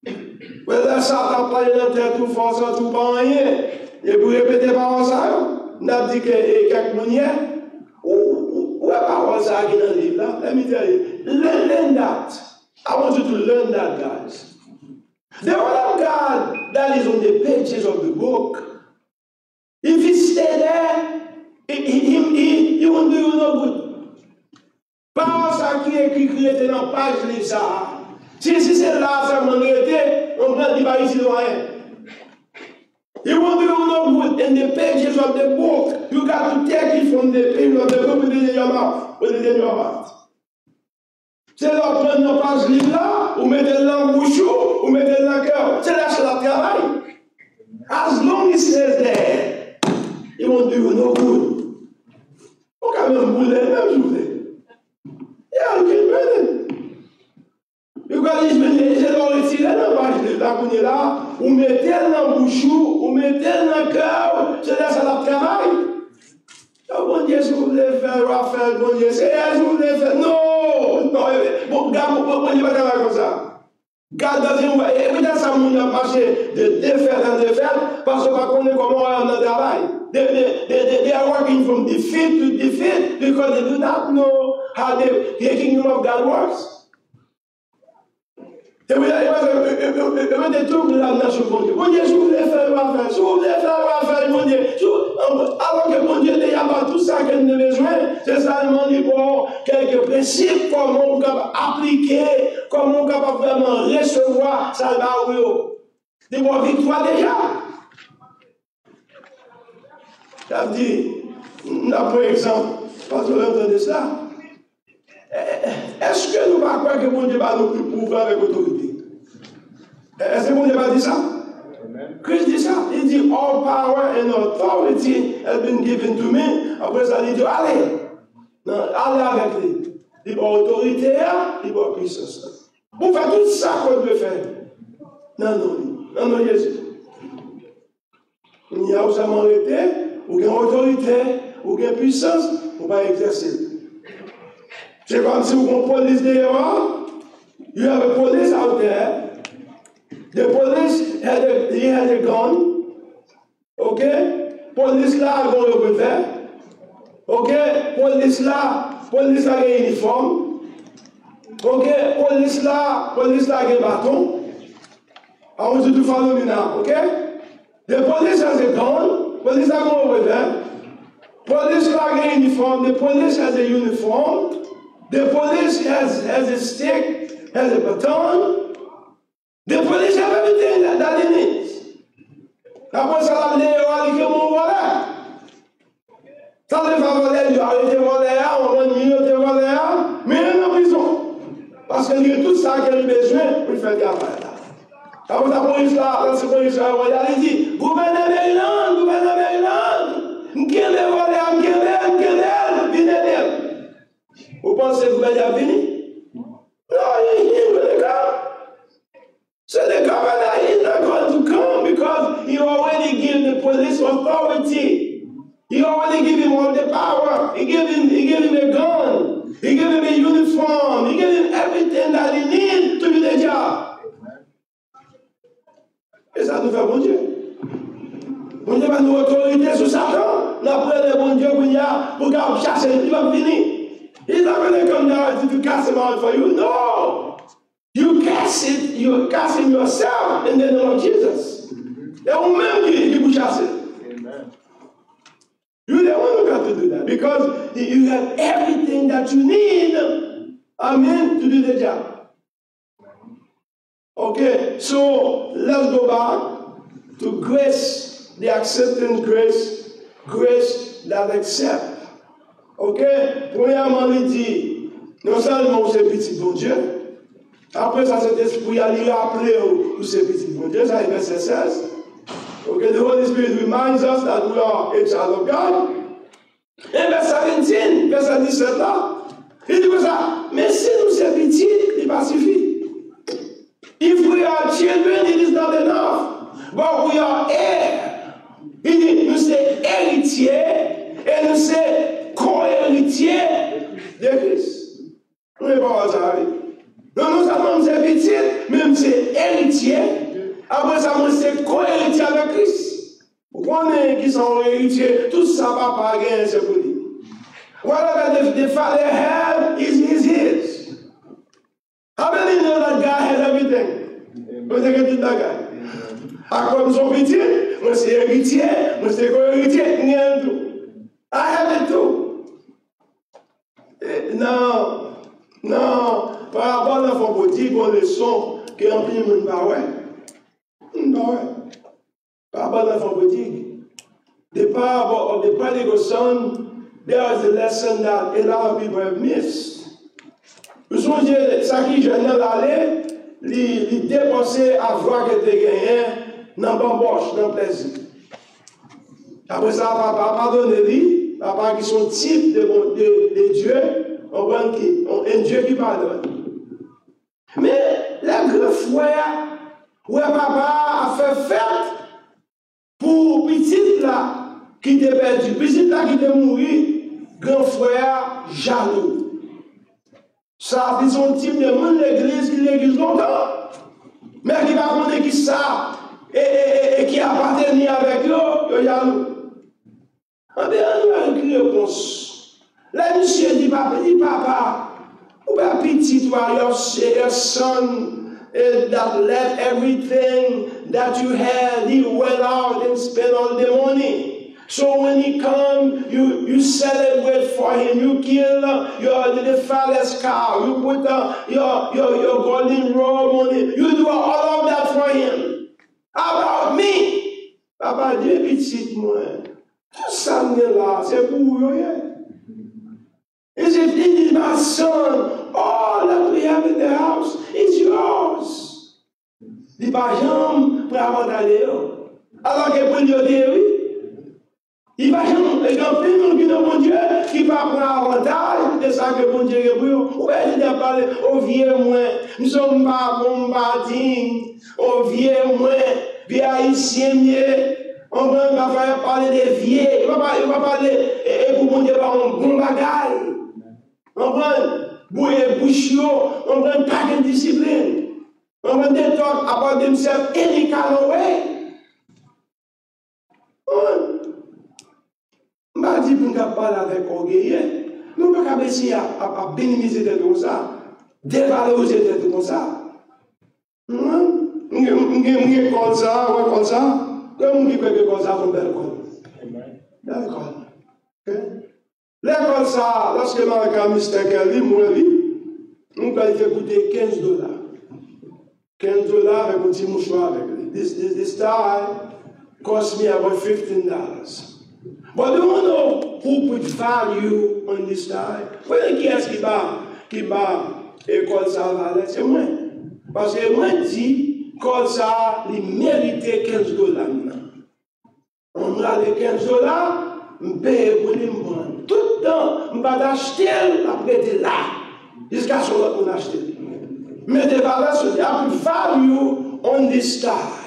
Mais là, Satan parle dans tête tout fort, ça tout pas rien. Et pour répéter par ça, on a dit que quelques manières, ou la parole ça qui est dans le livre là, let me tell you, learn that. I want you to learn that, guys. The word of God that is on the pages of the book, if he stay there, he won't do you no good. Parole ça qui est écrit dans la page livre ça. Si c'est là, ça m'a été, on prend du paris citoyen. He won't do you no good. In the pages of the book, you got to take it from the page of the book, put it in your mouth. Put it in your heart. C'est là, prendre nos pages livre là, ou mettez-le dans le bouchon, ou mettez-le dans le cœur. C'est là que la travail. As long as it says there, it won't do you no good. On quand même brûler, même journée. Yeah, you can burn it. You can just retirer dans la page livre là, qu'on est là, ou mettez-le dans le bouchon, ou mettez-le dans le cœur, c'est là que la travail. Bon Dieu, si vous voulez faire, Raphaël, bon Dieu, c'est si vous voulez faire. Non, non, bon, Dieu va travailler comme ça. God doesn't work. Et oui, dans ça, on a marché de défaire en défaire, parce qu'on connaît comment on travaille. They are working from defeat to defeat because they do not know how the kingdom of God works. Et oui, des trucs de la nation, bon Dieu. Bon Dieu, si vous voulez faire, Raphaël, si vous voulez faire, Raphaël, bon Dieu. Alors que bon Dieu n'a pas tout ça qu'il a besoin, c'est seulement bon, quelques principes, comment on peut appliquer, comment on peut vraiment recevoir ça là où des bonnes victoires déjà. Ça veut dire, par exemple, parce que vous entendez ça, est-ce que nous ne pouvons pas croire que bon Dieu va nous pouvoir avec autorité? Est-ce que bon Dieu va dire ça? Christ dit ça. Il dit, all power and authority has been given to me. Après ça, il dit, allez. Non, allez avec lui. Il va autorité, il va puissance. Vous faites tout ça qu'on peut faire. Non, Jésus. Il y a où ça m'arrêter, ou une autorité, ou une puissance, on va exercer. C'est comme si vous comprenez police dehors. You have a police out there. The police had a gun. Okay? Police là, ils vont le refaire. Okay? Police là, a un uniforme. Okay? Police là, a un bâton. I want you to follow me now. Okay? The police has a gun. Police are going over there. Police là, a un uniform. The police has a uniform. The police has a stick, has a baton. The police have everything that it needs. Après ça, il a dit que mon voilà. Ça ne va pas aller, il a été volé, on va dire qu'il a été volé, mais il est en prison. Parce qu'il y a tout ça qu'il a besoin pour faire le travail. Après la police là, la police là, il dit, gouverneur Maryland, m'kele volé, m'kele, venez d'elle. Vous pensez que le gouverneur venu? No, he will come. So the governor is not going to come because he already gave the police authority. He already gave him all the power. He gave him a gun. He gave him a uniform. He gave him everything that he needs to do the job. Et ça nous fait bon Dieu. Bon Dieu va nous autoriser sur Satan. D'après le bon Dieu pour chasser, il va venir. He's not going to come down to cast him out for you. No. You cast it, you're casting yourself in the name of Jesus. C'est vous-même qui vous chassez. You're the one who got to do that because you have everything that you need, amen, to do the job. Okay, so let's go back to grace, the acceptance grace, grace that accepts. Ok? Premièrement, il dit, non seulement c'est petit bon Dieu, après ça, cet esprit a lui rappelé où c'est petit bon Dieu, ça est verset 16. Ok? The Holy Spirit reminds us that we are a child of God. Et verset 17, verset 17 là, il dit comme ça, mais si nous c'est petit, il va suffire. If we are children, it is not enough, but we are heirs. Il dit, nous sommes héritiers et nous sommes co-héritier de Christ. Nous ne pouvons pas ça. Non, nous sommes petit, même c'est héritier. Après ça, nous sommes co-héritier avec Christ. Vous connaissez qui sont héritiers, tout ça va pas gagner, c'est pour lui. Whatever the Father had is his. How many know that God has everything? Vous avez tout bagage. À comme son petit, moi c'est héritier, moi c'est co-héritier, rien de tout. I have it too. Non, par rapport à l'enfant prodigue, on le son qui est en plus de par rapport à l'enfant prodigue. The parable of the prodigal son, there is a lesson that a lot of people have missed. Vous songez, ça qui jeune l'aller, il dépensait à voir que tu gagné dans bamboche, dans plaisir. Après ça, papa pardonne lui, papa qui sont type de Dieu, un Dieu qui pardonne. Mais la grand frère, où papa a fait fête pour petit là qui était perdu, petit là qui était mort, grand frère jaloux. Ça, c'est son type de monde l'église qui l'église longtemps, mais qui va connaître qui ça et qui appartenait avec eux, il jaloux. On a une réponse. Là, monsieur dit, papa, ou bien petit, toi, your son that left everything that you had, he went out and spent all the money. So when he comes, you celebrate for him. You kill the father's cow. You put your golden robe on him. You do all of that for him. How about me? Papa dit, petit, moi. Tout ça là, c'est pour vous. Is it my son? All that we have in the house is yours. Il n'y a pas jamais pour avantager. Alors que pour Dieu dit oui. Il va jamais. Et quand il y a mon Dieu qui va prendre avantage de ça que mon Dieu est pour vous. Ou bien il a parlé au vieux moins. Nous ne sommes pas bombardés. Au vieux moins. Vieux haïtien mieux. On va parler des vieux. Il va parler et pour mon Dieu, on bon bagaille. On va bouiller bouchio. On va pas de discipline. On va talk about themselves any kind of way. On va dire qu'on va parler avec orgueil. Mais on ne peut pas essayer à bénimiser des comme ça. Dévaloriser des comme ça. On va comme ça. Comme on peut comme ça, on belle école. D'accord. L'école, ça, lorsque Marc Mr. Kelly, moi, on peut faire coûter $15. $15 avec un petit mouchoir avec lui. This tie cost me about $15. But do you know who put value on this tie? Voilà qui est-ce qui bat l'école ça valait? C'est moi. Parce que moi, dit, cause ça, il méritait $15. On a les $15, je paye pour les prendre. Tout le temps, je vais acheter, après de là, jusqu'à ce qu'on achète. Mais the value, I put value on this tie.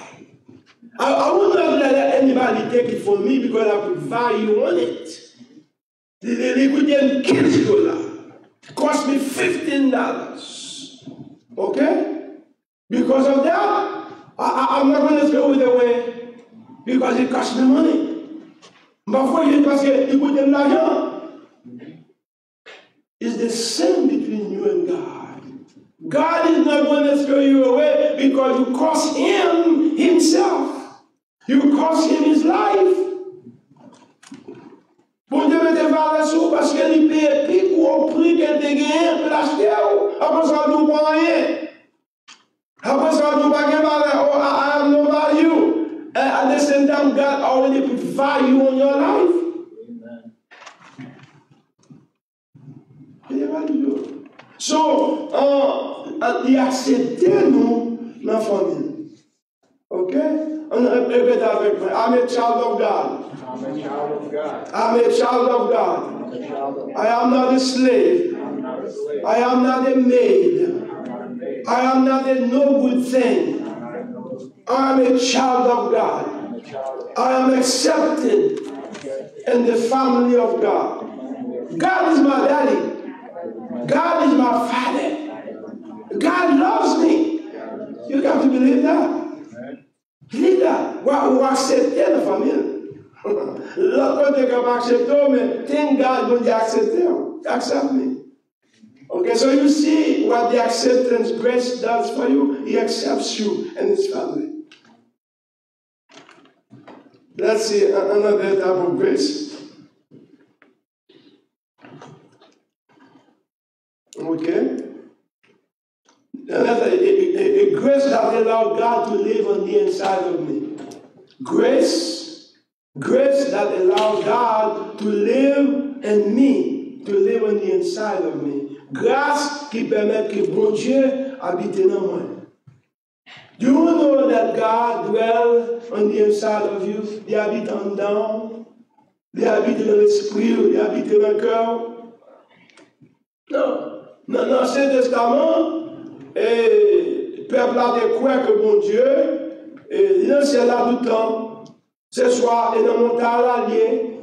I would not let anybody take it from me because I put value on it. They could get $15. It cost me $15. Okay? Because of that, I'm not going to throw it away because it cost me money. Parfois, parce qu'il coûte de l'argent. It's the same between you and God. God is not going to throw you away because you cost him himself. You cost him his life. Bon Dieu mette valeur sur parce qu'il paye plus gros prix qu'elle te gagne pour l'acheter. Après ça, nous ne prend rien. Après ça, nous ne pas de valeur. Oh, I have no value. And at the same time, God already put value on your life. Amen. So, il accepte nous dans la famille. Ok? On répète avec moi. I'm a child of God. I'm a child of God. I'm a child of God. I am not a slave. I am not a maid. I am not a no good thing. I am a child of God. I am accepted in the family of God. God is my daddy. God is my father. God loves me. You got to believe that. Believe that. Ou accepter la famille. L'autre côté qu'on va accepter, mais thank God when you accept me. Okay, so you see what the acceptance grace does for you. He accepts you and his family. Let's see another type of grace. Okay? A grace that allows God to live on the inside of me. Grace that allows God to live in me, to live on the inside of me. Grâce qui permet que bon Dieu habite dans moi. Do you know that God dwells on the inside of you? Il habite en dedans. Il habite dans l'esprit, il habite dans le cœur. Non. Dans l'Ancien Testament, le peuple a découvert que bon Dieu, il est là tout le temps. Ce soir, il est dans mon montagne là, lié.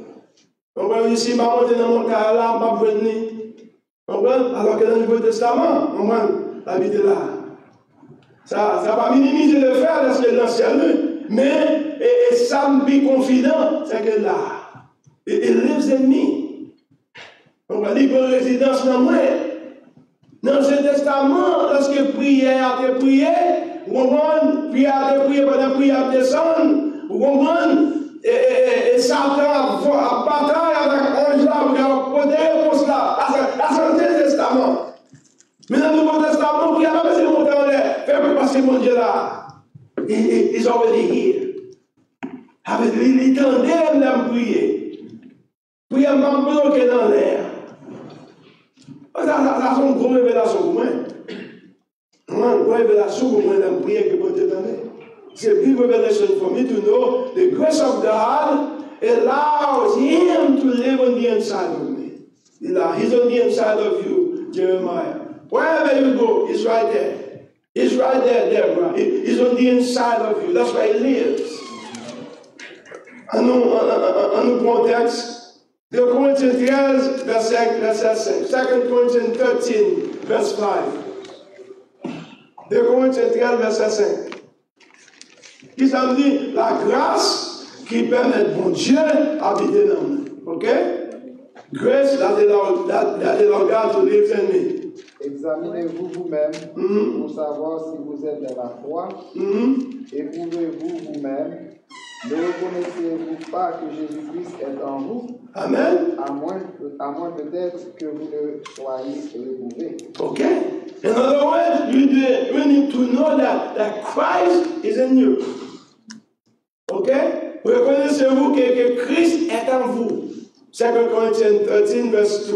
On va ici, je vais monter dans mon montagne là, je vais venir. Alors que dans le Nouveau Testament, on va habiter là. Ça va minimiser le fait parce que l'ancien, mais ça me dit confident, c'est que là, it lives in me. On va dire que résidence dans moi. Dans ce testament, lorsque prière a été priée, prière a été priée pendant la prière descend, et Satan a bataille avec ange là, pour protéger pour cela. La Ancien Testament. Mais dans le Nouveau Testament, prière pas besoin de monter en l'air. Fais pour passer mon Dieu là. He's already here. Il tendait à me prier. Prière m'a bloqué dans l'air. Ça, c'est une grosse révélation pour moi. Une grosse révélation pour moi dans la prière que Dieu donne. C'est une big revelation for me to know the grace of God allows Him to live on the inside of me. He's on the inside of you, Jeremiah. Wherever you go, He's right there. He's right there, Deborah. He's on the inside of you. That's where He lives. Un contexte. 2 Corinthians 13, verset 5. 2 Corinthians 13, verse 5. 2 Corinthians 13, verset 5. Qui ça me dit? La grâce qui permet bon Dieu habiter dans nous. Ok? Grace that allows God to live in me. Examinez-vous vous-même pour savoir si vous êtes dans la foi. Éprouvez-vous vous-même. Ne reconnaissez-vous pas que Jésus-Christ est en vous? Amen. À moins peut-être que vous ne soyez éprouvé. Okay. In other words, we need to know that Christ is in you. Okay? Reconnaissez-vous que Christ est en vous. 2 Corinthians 13, verse 2.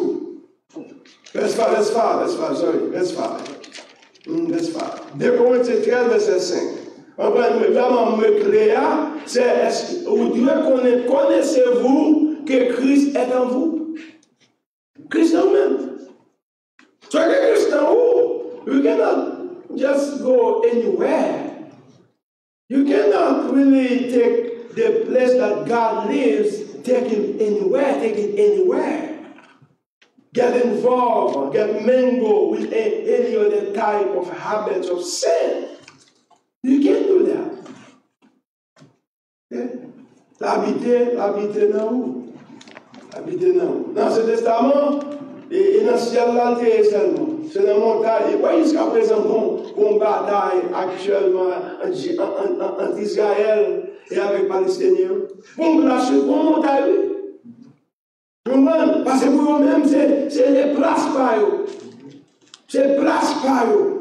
Verse 5. 2 Corinthiens 13, verset 5. Vraiment, me clair, c'est connaissez-vous que Christ est en vous? Christ en vous-même. So Christ en vous, you cannot just go anywhere. You cannot really take the place that God lives, take it anywhere. Get involved, get mingled with any other type of habits of sin. You can't do that. Okay? L'habiter dans où? Habiter dans où? Dans ce testament, et dans ce ciel-là, seulement. C'est dans la montagne. Et voyez jusqu'à présent qu'on bataille actuellement entre Israël et avec les Palestiniens. On place une montagne. Parce que pour eux-mêmes, c'est les places par eux. C'est places par eux.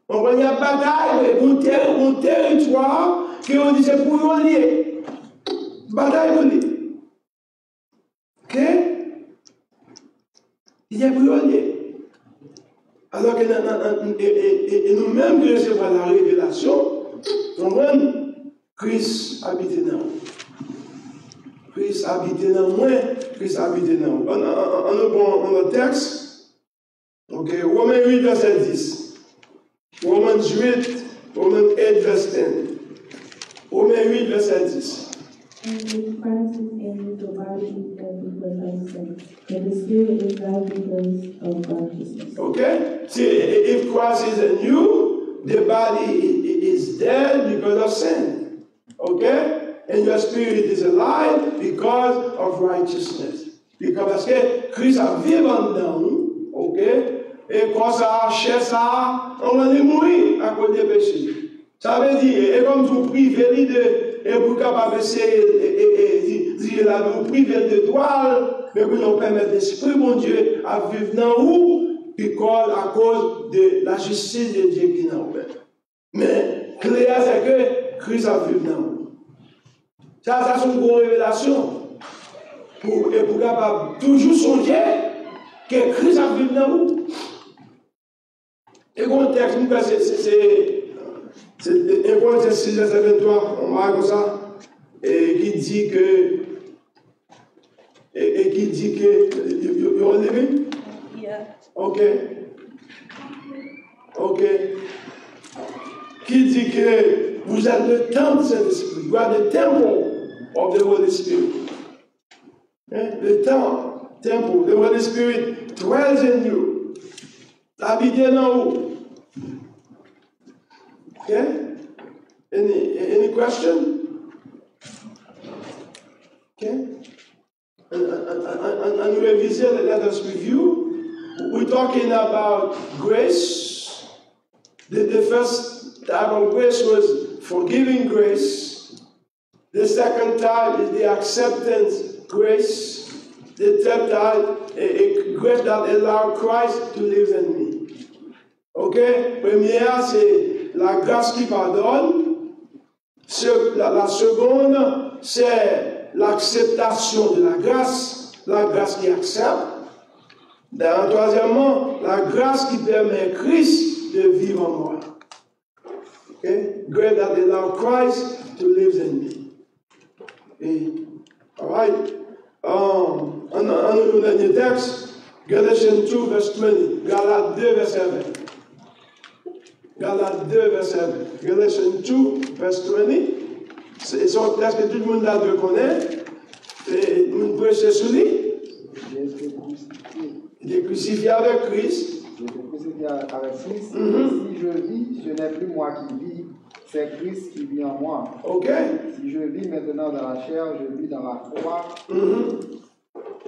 On va y avoir bataille pour un territoire qui on dit c'est pour eux lier. Bataille pour lier. Ok? Il y a pour eux lier. Alors que nous-mêmes qui recevons la révélation, Christ habite dans nous. Christ habite dans moi, Christ habite dans nous. On le texte, ok, Romains 8, verset 10. Romains 8, Romains 8, verset 10. Romains 8, verset 10. And if Christ is in you, the body is dead because of sin, but the spirit is life because of righteousness. Okay? See, if Christ is in you, the body is dead because of sin. Okay? And your spirit is alive because of righteousness. Parce que Christ a vécu en nous, ok? Et quand ça, chair ça, on va mourir à cause des péchés. Ça veut dire, et comme vous privez de, et pour capable essayer, dire là, vous privez de toile, mais vous nous permettez l'Esprit, mon Dieu, à vivre dans vous, à cause de la justice de Dieu qui est dans vous. Mais, clair, c'est que Christ a vécu dans vous. Ça, c'est une grande révélation. Pour capable toujours songer que Christ a vécu dans vous. Et quand le texte, c'est 1 Corinthiens 6, verset 23, on va comme ça, et qui dit que, vous relevez? Yeah. Ok. Qui dit que vous êtes le temple du Saint-Esprit. You are the temple of the Holy Spirit. Le temple, the Holy Spirit dwells in you. Habitez dans vous. Okay? Any question? Okay? And we revisit, let us review. We're talking about grace. The first type of grace was forgiving grace. The second type is the acceptance grace. The third type, a grace that allows Christ to live in me. Ok? Première, c'est la grâce qui pardonne. La seconde, c'est l'acceptation de la grâce qui accepte. Troisièmement, la grâce qui permet à Christ de vivre en moi. Okay? Grace that allows Christ to live in me. Okay? All right? Un dernier texte, Galatians 2, verse 20. Galates 2, verset 20. Galates 2, verset 20. Galatians 2, verse 20. C'est un texte que tout le monde le connaît. Et nous prêchons sur lui. Il est crucifié avec Christ. Je suis crucifié avec Christ. Si je vis, ce n'est plus moi qui vis, c'est Christ qui vit en moi. Ok. Si je vis maintenant dans la chair, je vis dans la foi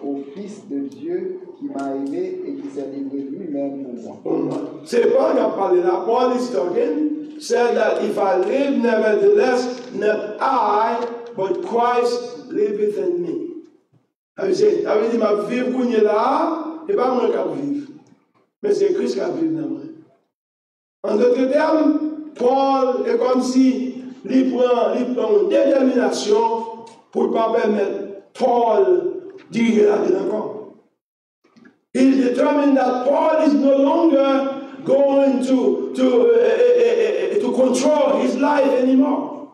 au Fils de Dieu qui m'a aimé et qui s'est livré lui-même pour moi. C'est Paul qui a parlé là. Paul is talking, said that if I live, nevertheless, not I, but Christ liveth in me. Ça veut dire, ma vie pour nous là, et pas moi qui vivre. Mais c'est Christ qui a vécu dans moi. En d'autres termes, Paul est comme si il prend une détermination pour ne pas permettre Paul de diriger la vie encore. He's determined that Paul is no longer going to to control his life anymore.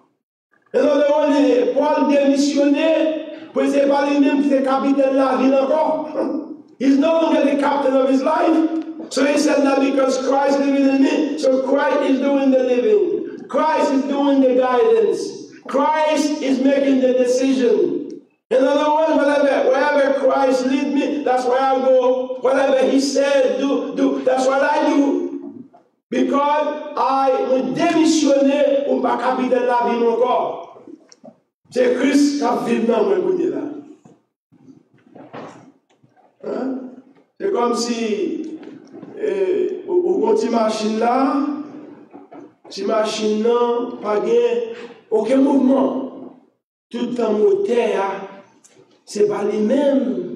In other words, Paul démissionné, pour c'est pas lui-même qui est capitaine de la ville encore. He's no longer the captain of his life. So he said that because Christ is living in me, so Christ is doing the living. Christ is doing the guidance. Christ is making the decision. In other words, wherever Christ leads me, that's where I go. Whatever he said, do, that's what I do. Because I am démissionné pour ne pas capiter la vie encore. C'est Christ qui vit dans moi là. Hein? C'est comme si au petit machine là, si machine là, pas aucun mouvement. Tout le temps moteur, c'est pas les mêmes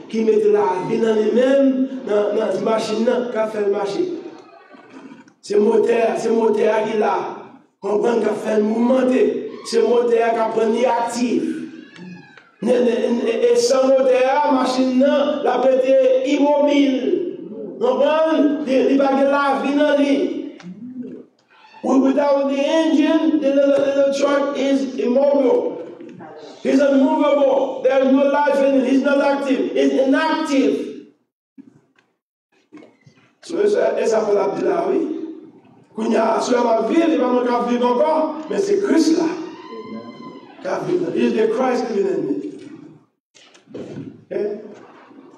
qui mettent la vie dans les mêmes dans la machine qui a fait marcher. C'est moteur qui là, comprendre qui a fait mouvementer. C'est moteur qui a pris actif. Et sans moteur, machine la prête immobile. Comprendre? Il va pas la vie dans lui. Without the engine, the truck is immobile. He's unmovable. There's no life in it. He's not active. He's inactive. So, ça fait la vie là, oui. Quand il y a sur ma vie, il va me vivre encore, mais c'est Christ là. He's the Christ living in me. Okay?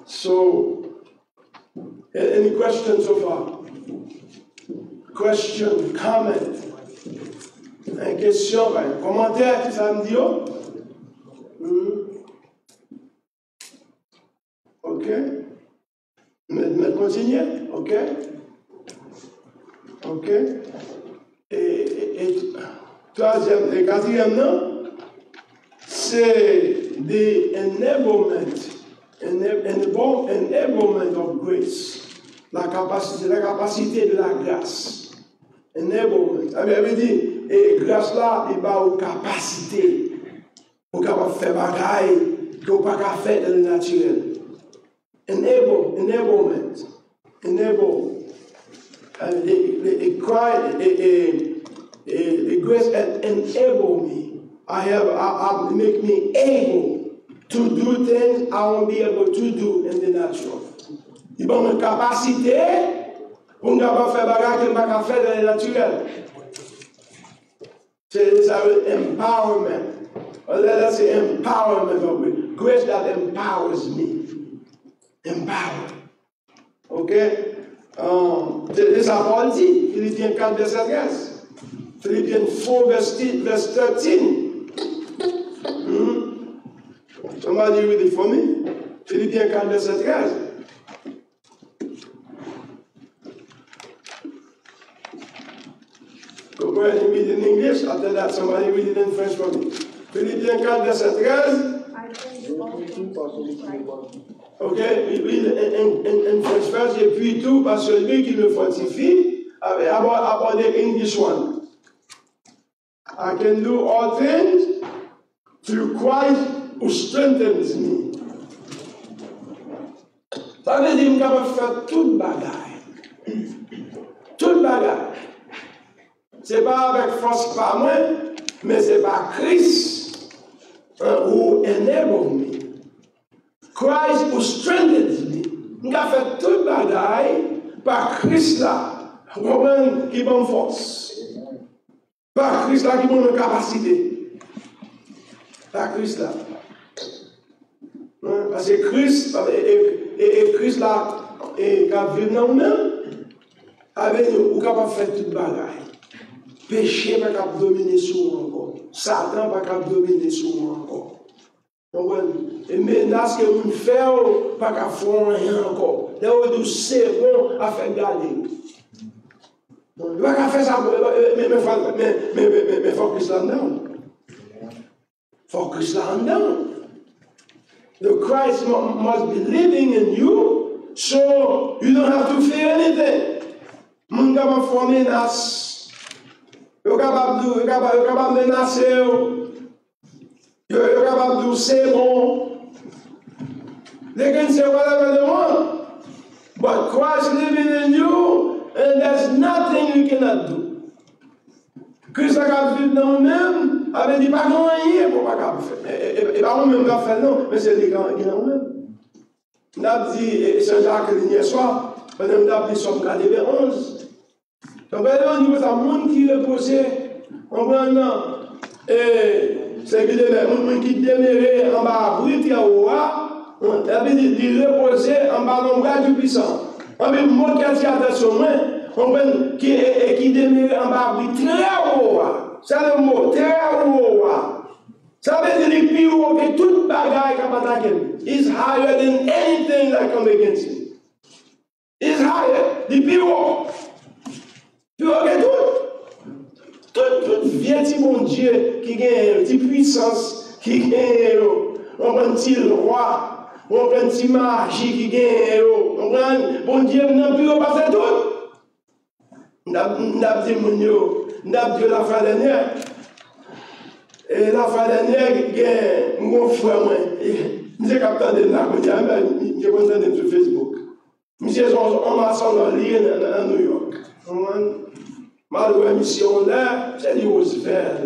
So, any questions so far? Question, comment? Une question, un commentaire, qui ça me dit? Ok. Mais continuez, ok. Ok. Et troisième, et quatrième, non? C'est the enablement of grace. La capacité de la grâce. Enablement. Ça veut dire, et grâce là, il va aux capacités. Pour capable faire bagaille qu'on pas qu'à faire dans le naturel. Enablement. Enable. The grace enable me. I make me able to do things I won't be able to do in the natural. Il va une capacité pour ne pas faire bagaille qu'on pas qu'à faire dans le naturel. C'est ça empowerment. Or let's say empowerment of it. Grace that empowers me. Empower. Okay? C'est ça Paul dit, Philippiens 4, verset 13. Philippians 4, verse 13. Somebody read it for me. Philippians 4, verset 13. Go ahead and read it in English. After that, somebody read it in French for me. Philippiens 4, verset 13. Ok, in French first, et puis tout par celui qui me fortifie. About the English one. I can do all things through Christ who strengthens me. Ça veut dire que je suis capable de faire toute bagaille. Toute bagaille. Ce n'est pas avec force par moi, mais c'est par Christ who enable me. Christ who strengthens me. Je peux faire toute bagaille par Christ là, qui me force. Par Christ là qui me capacité. Par Christ là. Parce que Christ, et Christ là, et quand vient dans nous, avec nous, vous capable de faire toute bagaille. Péché pas capable de dominer sur nous encore. Satan pas capable de dominer sur nous encore. Et menace que vous faites, pas qu'à faire rien encore. Là où c'est bon à faire garder. Il va pas faire ça, mais faut que Christ là dedans. Faut que Christ là dedans. The Christ must be living in you, so you don't have to fear anything. Mon gars va former menace. Yo capable de menacer. Yo capable de c'est bon. They can say whatever they want, but Christ living in you, and there's nothing you cannot do. Christ a vécu dans nous-mêmes, avait dit pas rien pour pas faire. Et pas nous-mêmes qui fait non, mais c'est les gens qui dans nous-mêmes. On a dit, Saint-Jacques hier soir, pendant que nous avons dit Somme 91. Donc, au niveau de la monde qui reposait, on prend et c'est que les gens qui demeuraient en bas, brut on avait dit, ils reposaient en bas de bras du puissant. On avait mot qui a dit attention, on prend qui demeurait en bas, très haut. C'est le mot, très haut. Ça veut dire que plus haut que toute bagaille qui va attaquer. Is higher than anything that comes against him. Is higher, the plus haut. Plus haut que tout. Tout vieux bon Dieu qui gagne, toute puissance qui gagne, on prend petit roi, on prend petit magie qui gagne, on prend bon Dieu, non plus haut parce que tout. N'a dit mon Dieu, n'a dit la fin dernière. Et la fois dernière, mon frère, j'ai capté de là, j'ai constaté sur Facebook. Monsieur, on m'a sorti dans l'île à New York. Malgré la mission là, j'ai dit aux frères,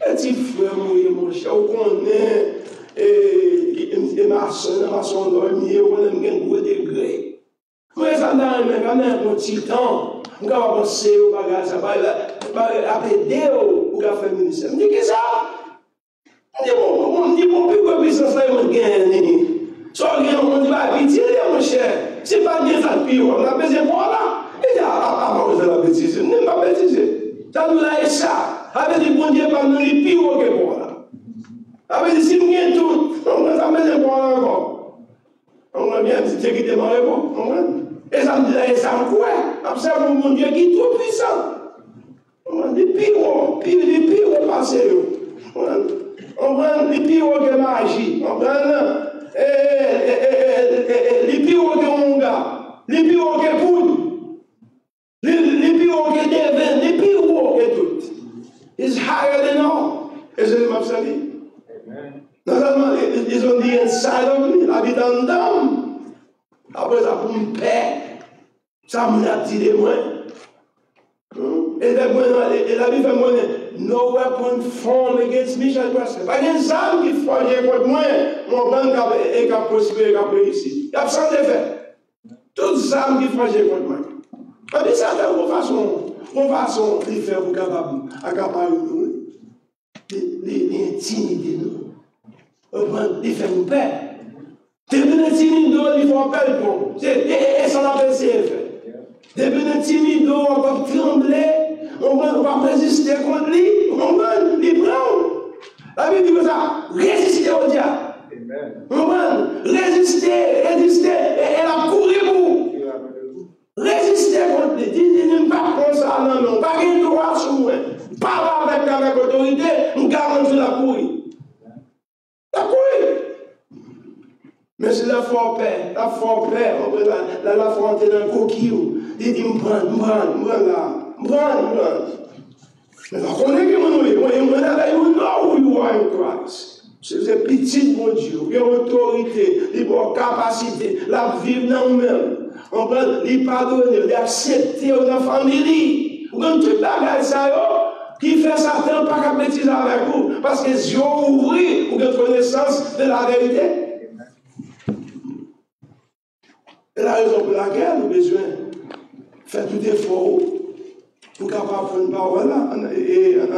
petit frère, mon cher, on connaît, et ma soeur dormir, on aime bien gros degré. Mais ça n'a rien, quand même, un petit temps, on va penser au bagage, ça va appeler pour faire le ministère. Je dis que ça? On dit bon, plus que puissance là, on gagne. Soit on dit, bah, pitié, mon cher. C'est pas bien ça de pire, on a besoin de moi là. Il dit, ah, vous avez la bêtise. On n'est pas bêtise. Ça nous a ça. Avec des bons dieux, pas nous les pire que moi là. Avec des si nous gagnons tout, on va besoin de moi encore. On va bien dire qu'il démarre bon. Et ça me dit, ça me quoi? Observe mon Dieu qui est trop puissant. On dit pire, passé. On prend les pires que magie, on prend les pires que monga, les pires que poudre, les pires que devin, les pires que tout. It's higher than all. Et je l'ai observé. Non seulement ils ont dit inside of me, la vie dans l'âme. Après ça, pour me perdre, ça m'a attiré moins. Et la Bible fait moi, no weapon formed against me shall prosper. Pas une âme qui forge contre moi, mon grand est capable de prospérer, capable de réussir. Il y a sans effet. Toutes les âmes qui forgent contre moi. On dit ça de façon de faire pour capable nous, d'intimider nous. On prend de faire nous peur. Depuis l'intimider, il faut appel pour. Et ça l'appelle CFF. Depuis l'intimider, on va trembler. On va résister contre lui, on va les prendre. La Bible dit ça, résister au diable. On va résister, et elle a couru pour. Résister contre lui. Dis pas comme ça, non, pas qu'il droit sur moi. Parle avec autorité, nous garantissons la courir. La courir. Mais c'est la forte paix, la forte entrer dans le coquillou. Il dit, là. Mais on connaît que mon you know who you are in Christ. C'est petit, mon Dieu, il y a autorité, il y a capacité, la vivre dans nous-mêmes. On peut les pardonner, les accepter dans la famille. On a toute la bagaille qui fait Satan pas qu'à bêtiser avec vous. Parce que les yeux ouvrent pour que connaissance de la vérité. Et la raison pour laquelle nous avons besoin de faire tout effort pour capable prendre une parole là. Et on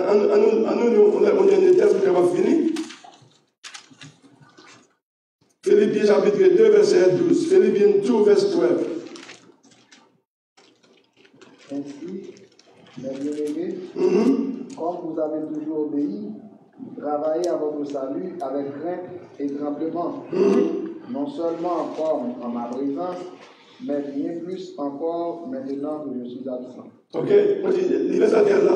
a des textes qui vont finir. Philippiens chapitre 2, verset 12. Philippiens 2, verset 12. Ainsi, mes bien-aimés, comme vous avez toujours obéi, travaillez à votre salut avec crainte et tremblement, non seulement encore en ma présence, mais bien plus encore maintenant que je suis absent. Ok, il ça là.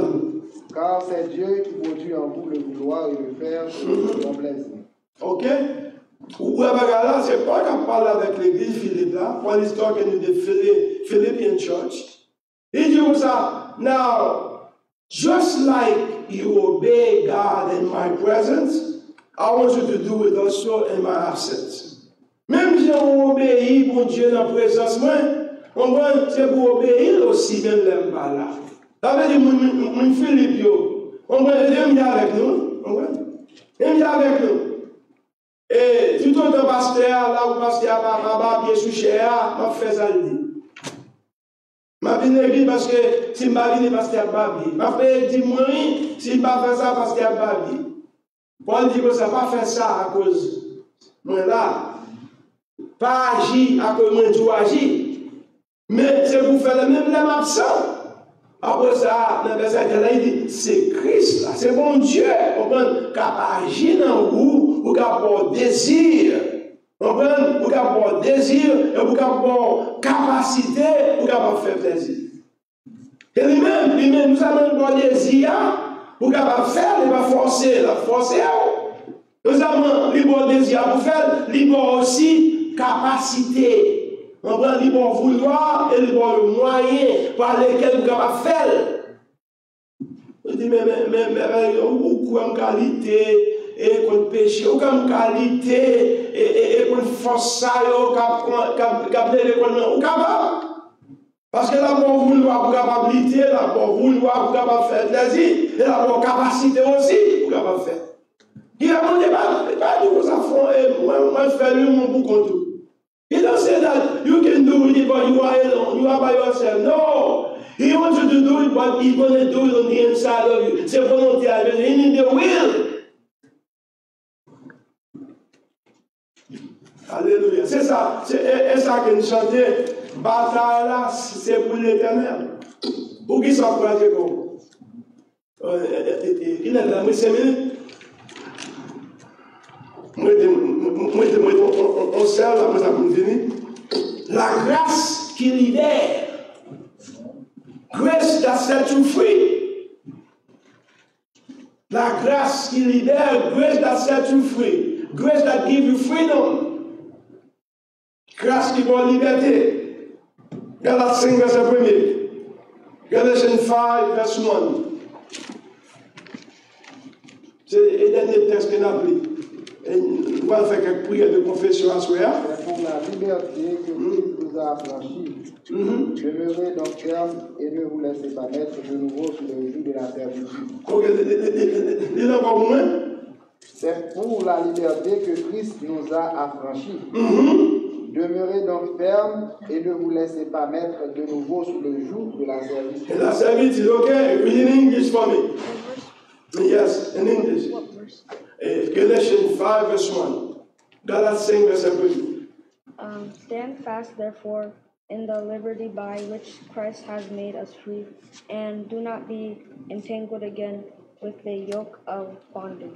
Car c'est Dieu qui produit en vous le vouloir et le faire de son plaisir. Ok? Ou là, c'est pas qu'on parle avec l'église Philippe là, pour l'histoire que nous de Philippian Church. Il dit ça, now, just like you obey God in my presence, I want you to do it also in my absence. Même si on obéit pour Dieu dans la présence, on va c'est pour obéir aussi, même là. Ça veut dire, mon Philippe, On va aider avec nous. Il avec nous. Et tout autant pasteur, là où pasteur a bien sous cher, m'a fait ça le dire. M'a bien écrit parce que si je ne vais pas pasteur Babi, m'a fait dire moi, si je ne vais pas faire ça, pasteur Babi. Paul dit que ça ne va pas faire ça à cause moi là. Pas agir à cause moi tout agir. Mais c'est pour faire le même absent. Après ça, dans le verset il dit, c'est Christ, c'est bon Dieu, qui a agi dans vous, qui a pour désir, qui a pour désir, et qui a pour capacité, qui a pour faire plaisir. Et lui-même, nous avons pour désir, qui a pour faire, il va forcer, Nous avons libre désir pour faire, libre aussi capacité. On prend le bon vouloir et le bon moyen par lesquels vous pouvez faire. On dit, mais, ou comme qualité et comme péché, ou comme qualité et comme force, ou capable. Parce que la bon vouloir pour capacité, la bon vouloir pour capable faire plaisir, et la bonne capacité aussi pour capable faire. Il a demandé, pas du coup, ça fait, moi, je fais lui mon bout contre tout. He don't say that you can do it, but you are alone, you are by yourself. No. He wants you to do it, but he's going to do it on the inside of you. C'est volontaire. He needs the will. Alléluia. C'est ça. C'est ça que nous chantons. Bataille là, c'est pour l'éternel. Pour qui ça peut être comme? Il est là, mais c'est minutes. On sert là, moi, ça me finit. La grâce qui libère. Grace that set you free. La grâce qui libère, grace that set you free. Grace that give you freedom. Grâce qui donne liberté. Galates 5, verset 1. Galatians 5, verset 1. C'est le dernier texte qu'on a pris. On va faire quelques prières de confession à soi. C'est pour la liberté que Christ vous a affranchis. Demeurez donc ferme et ne vous laissez pas mettre de nouveau sous le joug de la servitude. Il encore moins. C'est pour la liberté que Christ nous a affranchis. Demeurez donc ferme et ne vous laissez pas mettre de nouveau sous le joug de la servitude. La servitude, okay? Read in English for me. Yes, in English. Galatians 5, verse 1. Galates 5, verset 1. Stand fast, therefore, in the liberty by which Christ has made us free, and do not be entangled again with the yoke of bondage.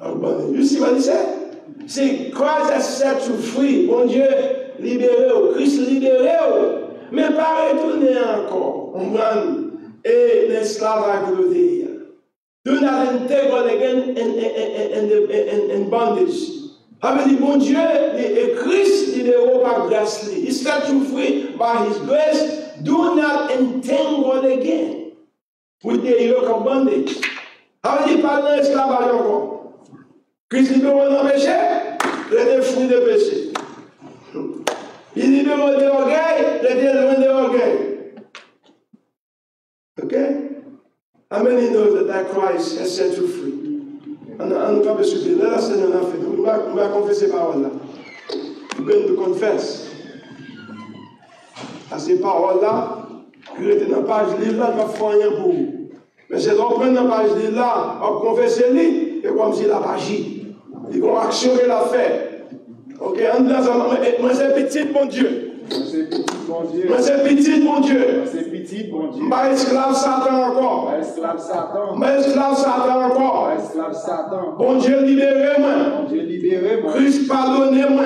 You see what he said? See, Christ has set you free. Bon Dieu, libérez-vous. Christ libérez-vous. Mais pas retourner encore. Et l'esclavage de l'autre. Do not entangle again in bondage. Avec bon Dieu, et Christ libéré par grâce. He set you free by His grace. Do not entangle again with the yoke of bondage. Avec pas dans l'esclavage encore. Christ libéré dans le péché, les fruits de péché. Il libéré de l'orgueil, les loin de l'orgueil. Okay? How many know that Christ has set you free? On ne va pas se dire, là, c'est un affaire. On va confesser paroles là. We're going to confess. À ces paroles-là, qui étaient dans la page livre là, il va faire rien pour vous. Mais c'est d'en prendre dans la page livre là, on va confesser lui, et comme s'il a agi. Il y a une action qu'il a fait. Ok, moi c'est petit, mon Dieu. Moi c'est petit, mon Dieu. Pas esclave Satan encore. Pas esclave Satan encore. Bon Dieu libérez-moi. Christ pardonnez-moi.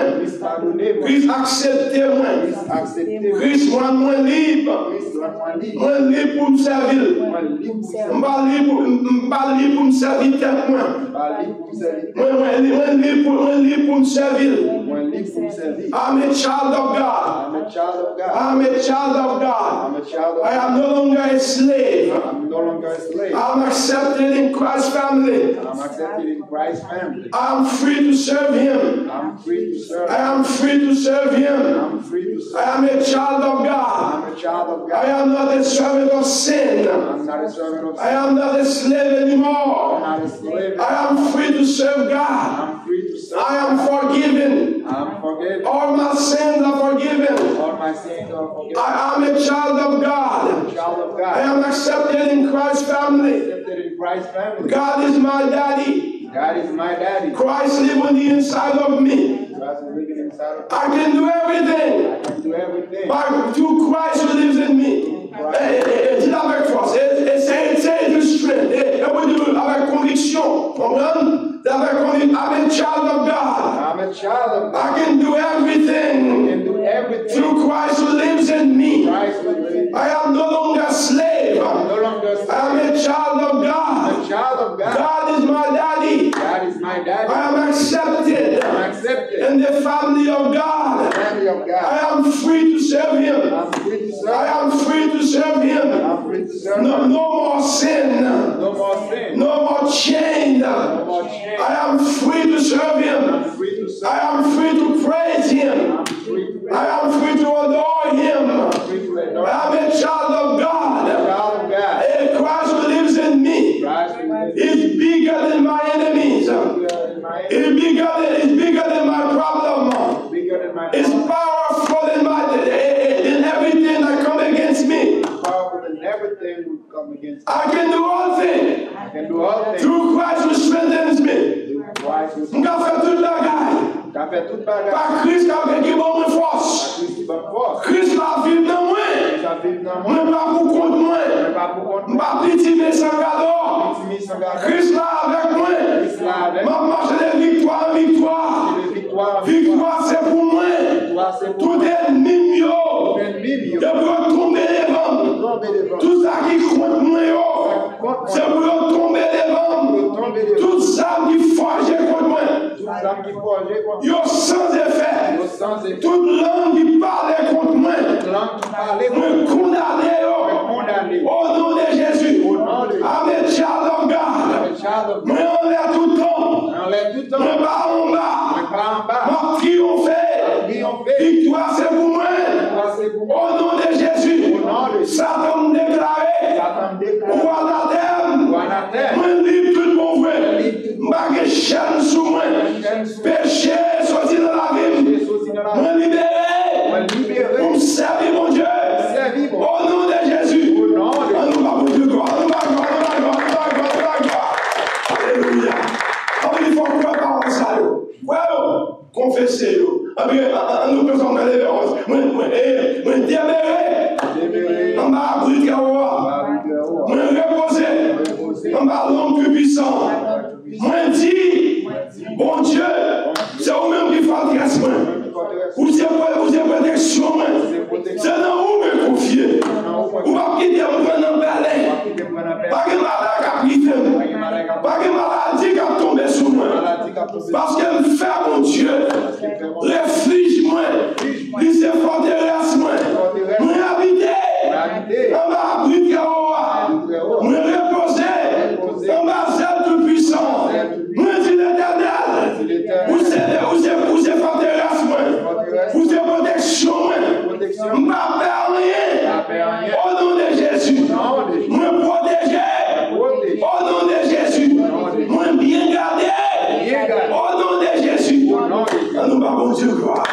Christ acceptez-moi. Christ moi libre. Moi libre pour me servir. Moi libre pour me servir tête moi. Moi libre pour me servir. Église pour servir. I'm a child of God. I'm a child of God. I'm a child of God. I'm a child of I God. am no longer a slave. I'm no longer a slave. I'm accepted in Christ's family. I'm accepted in Christ's family. I'm free to serve Him. I'm free to serve. I am free to serve Him. I'm free to serve. I am a child of God. I'm a child of I God. am not a servant of sin. I'm not a servant of I sin. am not a slave I'm anymore. not a slave. I am free to serve God. I'm free to serve. I am forgiven. I'm forgiven. All my sins are forgiven. All my sins are forgiven. I am a child of I'm God. a child of I God. am accepted in Christ's family. Accepted in Christ's family. God is my daddy. God is my daddy. Christ lives on the inside of me. Christ is living inside of me. I can do everything I can do everything. by through Christ who lives in me. Dis avec force, c'est de strength. Et vous dites avec conviction. Comprends? I'm a child of God. I'm a child of God. I can do I everything can do everything. through Christ who lives in me. Christ will live. I am no longer a slave. I'm no longer a slave. I am a child of I'm God. a child of God. God is my daddy. God is my daddy. I am accepted I'm accepted. in the family of God. Family of I God. am free to serve Him. I'm free to serve. I am free to serve Him. I'm free to serve. No more sin. No more sin. No more chain. No more shame. I am free to serve Him. I'm free to serve. I am free to praise Him. I'm free to I am free to adore Him. free to adore. I am a child of God. Child of God. And Christ who lives in me Christ will live. is bigger than my enemies. It's bigger than my problem. Bigger than my It's powerful than everything that comes against me. power and everything will come against me. I can do all things I can do all things. through Christ who strengthens me. Christ will Je peux faire toute la gagne. T'as fait toute bagarre. Par Christ qui donne moi force. Christ qui donne force. Christ va vivre dans moi. Ça vive dans Je moi. ne pas pour contre moi. Je ne pas pour contre Je ne pas petit mais sans cadeau. Ultime sans garde. Christ là avec moi. Christ là avec. Ma marche de victoire en victoire. Les victoires. Victoire c'est pour moi. Victoire c'est pour Tout ennemi yo. ennemi. Je peux tomber devant. Tomber devant. Tout ça qui contre moi yo. C'est pour tomber devant. Tomber devant. Tout ça qui forge contre moi. Tout ça qui forge contre Yo sans effet. moi. Sans effet. Toute langue qui parle contre moi. Langue qui parle Me condamner yo. condamné. Au nom de Jésus. Au nom de Jésus. I'm a child of God. I'm a child of Me God. enlève tout le temps. Enlève tout Me temps. bas en bas. Me pas en bas. M'a triomphé. Triompher. Victoire c'est pour moi. Victoire, c'est pour moi. Au nom de Jésus. Au nom de Jésus. Satan me déclaré. Satan déclare. Ou anathème. Ou anathème. Me libre tout mon frère. M'a que chaîne sous moi. Péché sorti dans la vie. Jésus dans la Me libéré. Me libérer. Pour me servir mon Dieu. Servir mon Dieu. Au nom de Jésus. Au nom de On nous va pour Dieu gloire. On nous va gloire. Alléluia. Il faut croire par ça. Ouais, confesser. On nous peut s'en aller vers moi. Moi, déméré. On va abrir moi reposer. On va l'homme plus puissant. Moi dit, bon Dieu, c'est vous-même qui faites grâce. Vous avez protection. C'est dans vous me confier. Vous va quitter un peu dans le palais. Pas que malade a privé. Pas que maladie qui a tombé sur moi. Parce qu'elle fait mon Dieu. Réfugie-moi. Lisez forteresse-moi. Moi habiter. On va abrir Kaoua. Moi reposer. On va faire tout puissant. Moi dit l'Éternel. Vous êtes forteresse-moi. Vous êtes protection. Je ne perds rien. Au nom de Jésus. Moi protéger. Au nom de Jésus. Moi bien garder. Au nom de Jésus. Nous parlons Dieu gloire.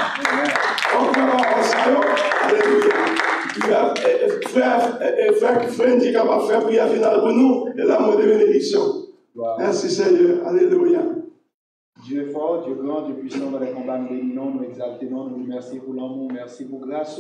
Frère, dit qu'on va faire prière finale pour nous et la mot de bénédiction. Merci Seigneur. Alléluia. Dieu est fort, Dieu grand, Dieu puissant dans les combats, nous bénissons, nous exaltons, nous merci pour l'amour, merci pour grâce.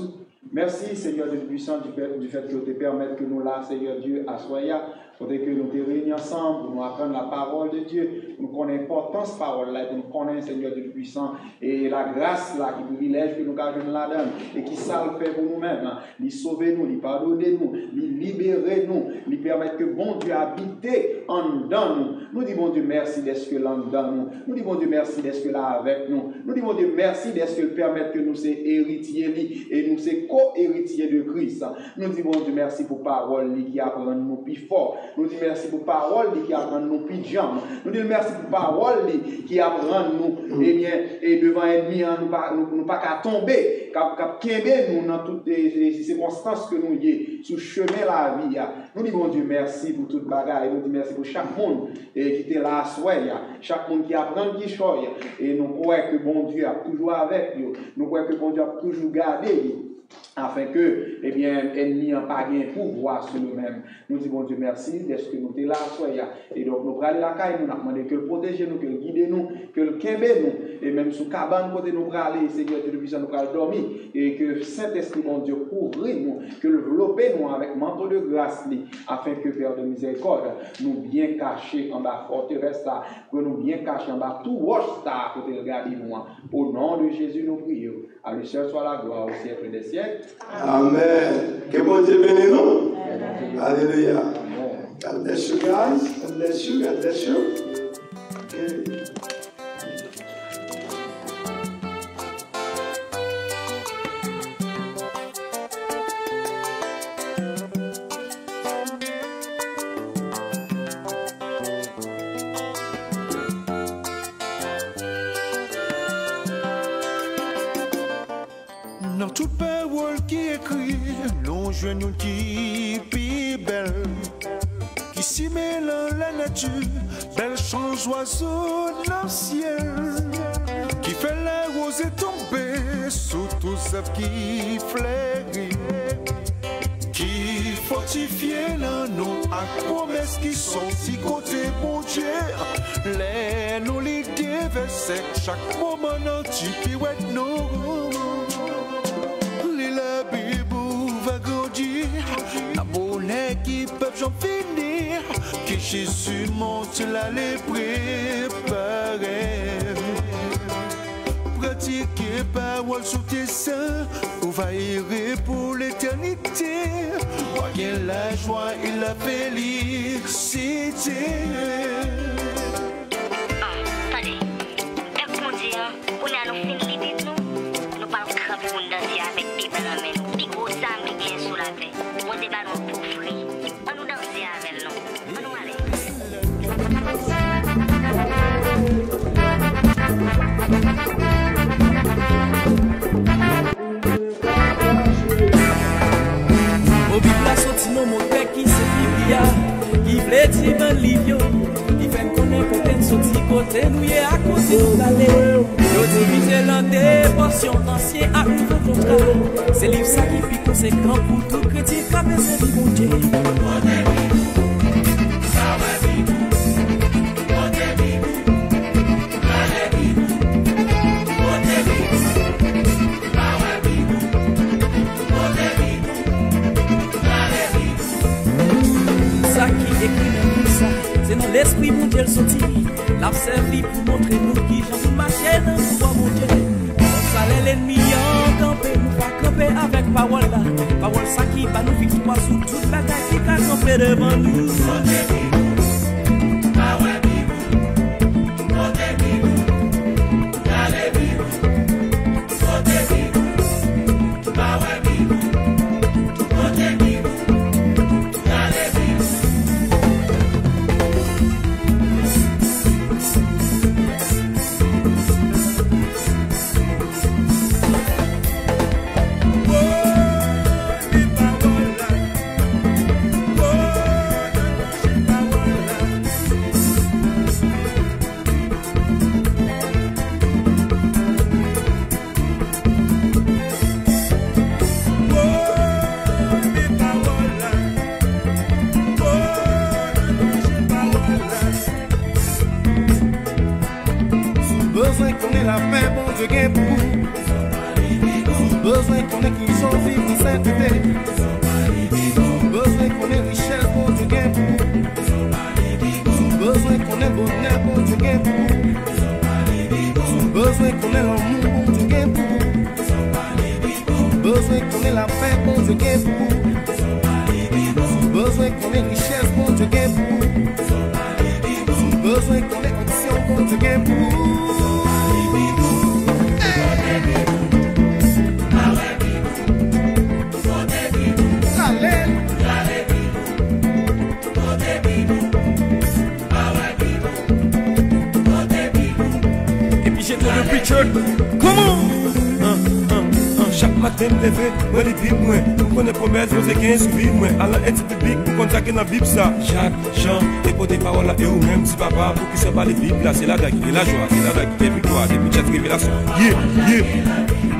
Merci Seigneur Dieu puissant du fait que tu permets que nous là, Seigneur Dieu, à soya, pour que nous te réunis ensemble, pour nous apprendre la parole de Dieu. nous connaissons l'importance de la parole là, nous connaissons Seigneur Dieu puissant et la grâce là, qui privilège que nous avons là-dedans et qui ça le fait pour nous-mêmes, lui sauver nous, lui pardonner nous, lui libérer nous, lui permettre que bon Dieu habite en dedans nous. Nous disons bon Dieu merci d'être que là en dedans nous. Nous disons bon Dieu merci d'être là avec nous. Nous disons bon Dieu merci d'être que permettre que nous soyons héritiers et nous sommes co-héritiers de Christ. Nous disons bon Dieu merci pour parole qui apprend nous plus fort. Nous disons merci pour parole qui apprend nous plus jambes. Nous disons merci pour parole qui apprend nous et devant ennemi nous pas qu'à tomber, qu'à nous dans toutes les circonstances que nous y sur chemin la vie. Nous disons bon Dieu merci pour toute bagarre. Nous disons merci pour chaque monde qui était là à soi, chaque monde qui apprend qui choye et nous croyons que bon Dieu a toujours avec nous. Nous croyons que bon Dieu a toujours gardé afin que, eh bien, ennemi n'a pas de pouvoir sur nous-mêmes. Nous disons, bon Dieu, merci d'être que nous sommes là, et donc nous prenons la caille, nous demandons que le protéger nous, que le guide nous, que le kembe nous, et même sous cabane, côté nous aller, Seigneur Dieu, puissant nous dormir, et que Saint-Esprit, mon Dieu, couvre nous, que le envelopper nous avec manteau de grâce, afin que, Père de miséricorde, nous bien cachés en bas forteresse, que nous bien cachés en bas tout roche, côté regarder nous. Au nom de Jésus, nous prions. À lui seul soit la gloire au siècle des siècles. Amen. Que bon Dieu bénisse nous. Alléluia. God bless you guys. God bless you. God bless you. Okay. Dans toute parole qui écrit, nous jouons qui plus belle, qui s'y mêle la nature, belle chance oiseau dans le ciel, qui fait la rose tomber sous tout ce qui fleurit, qui fortifie nous à promesses qui sont si côté bon Dieu, les nous liguer versets chaque moment dans tu qui ouais nous. La Bible va grandir, la bonne qui peuvent j'en finir, que Jésus monte là les préparer. Pratiquer parole sous tes seins, on va errer pour l'éternité. Voyez la joie et la félicité. Attendez, est-ce dit, on a nos fins limite nous? Nous parlons crabe pour nous danser avec des bananes. Puis gros sam qui vient sous la paix. On débat nous pour free. On nous danser avec nous. On nous aller. Au but la sortie non mon père qui se Biblia, qui voulait dire un livre, qui fait connaître côté sorti côté nous est à côté nous aller. Yo divisé l'un des portions anciens à nouveau contrat. C'est livre ça qui fait conséquent pour tout chrétien qui a besoin de bon Dieu. C'est dans l'esprit mon Dieu sorti, l'a servi pour montrer nous qui j'en nous marcher dans le pouvoir mon Dieu. On salait l'ennemi en campé, nous pas camper avec parole là. Parole ça qui va nous victoire sous toute bataille qui va camper devant nous. Besoin qu'on ait la paix, bon Dieu gagne pour vous. Besoin qu'on ait qui sont vivre en sainteté. Besoin qu'on ait richesse, bon Dieu gagne pour vous. Besoin qu'on ait bonheur, bon Dieu gagne besoin qu'on ait l'amour, bon Dieu gain pour vous. Besoin qu'on ait la paix, bon Dieu gain pour vous. Besoin qu'on ait richesse, bon Dieu gain pour vous. Besoin qu'on ait onction, bon Dieu gain pour vous. Le preacher, comment? Chaque matin me lever, moi les bibles, moi, vous connaissez promesse, vous avez 15 vies, moi, à l'être public, pour contacter dans la Bible ça. Jacques, Jean, et pour des paroles là, et ou même si papa, pour qui se parle de Bible là, c'est là qui est la joie, c'est là qui est la victoire, et puis cette révélation. Yeah, yeah.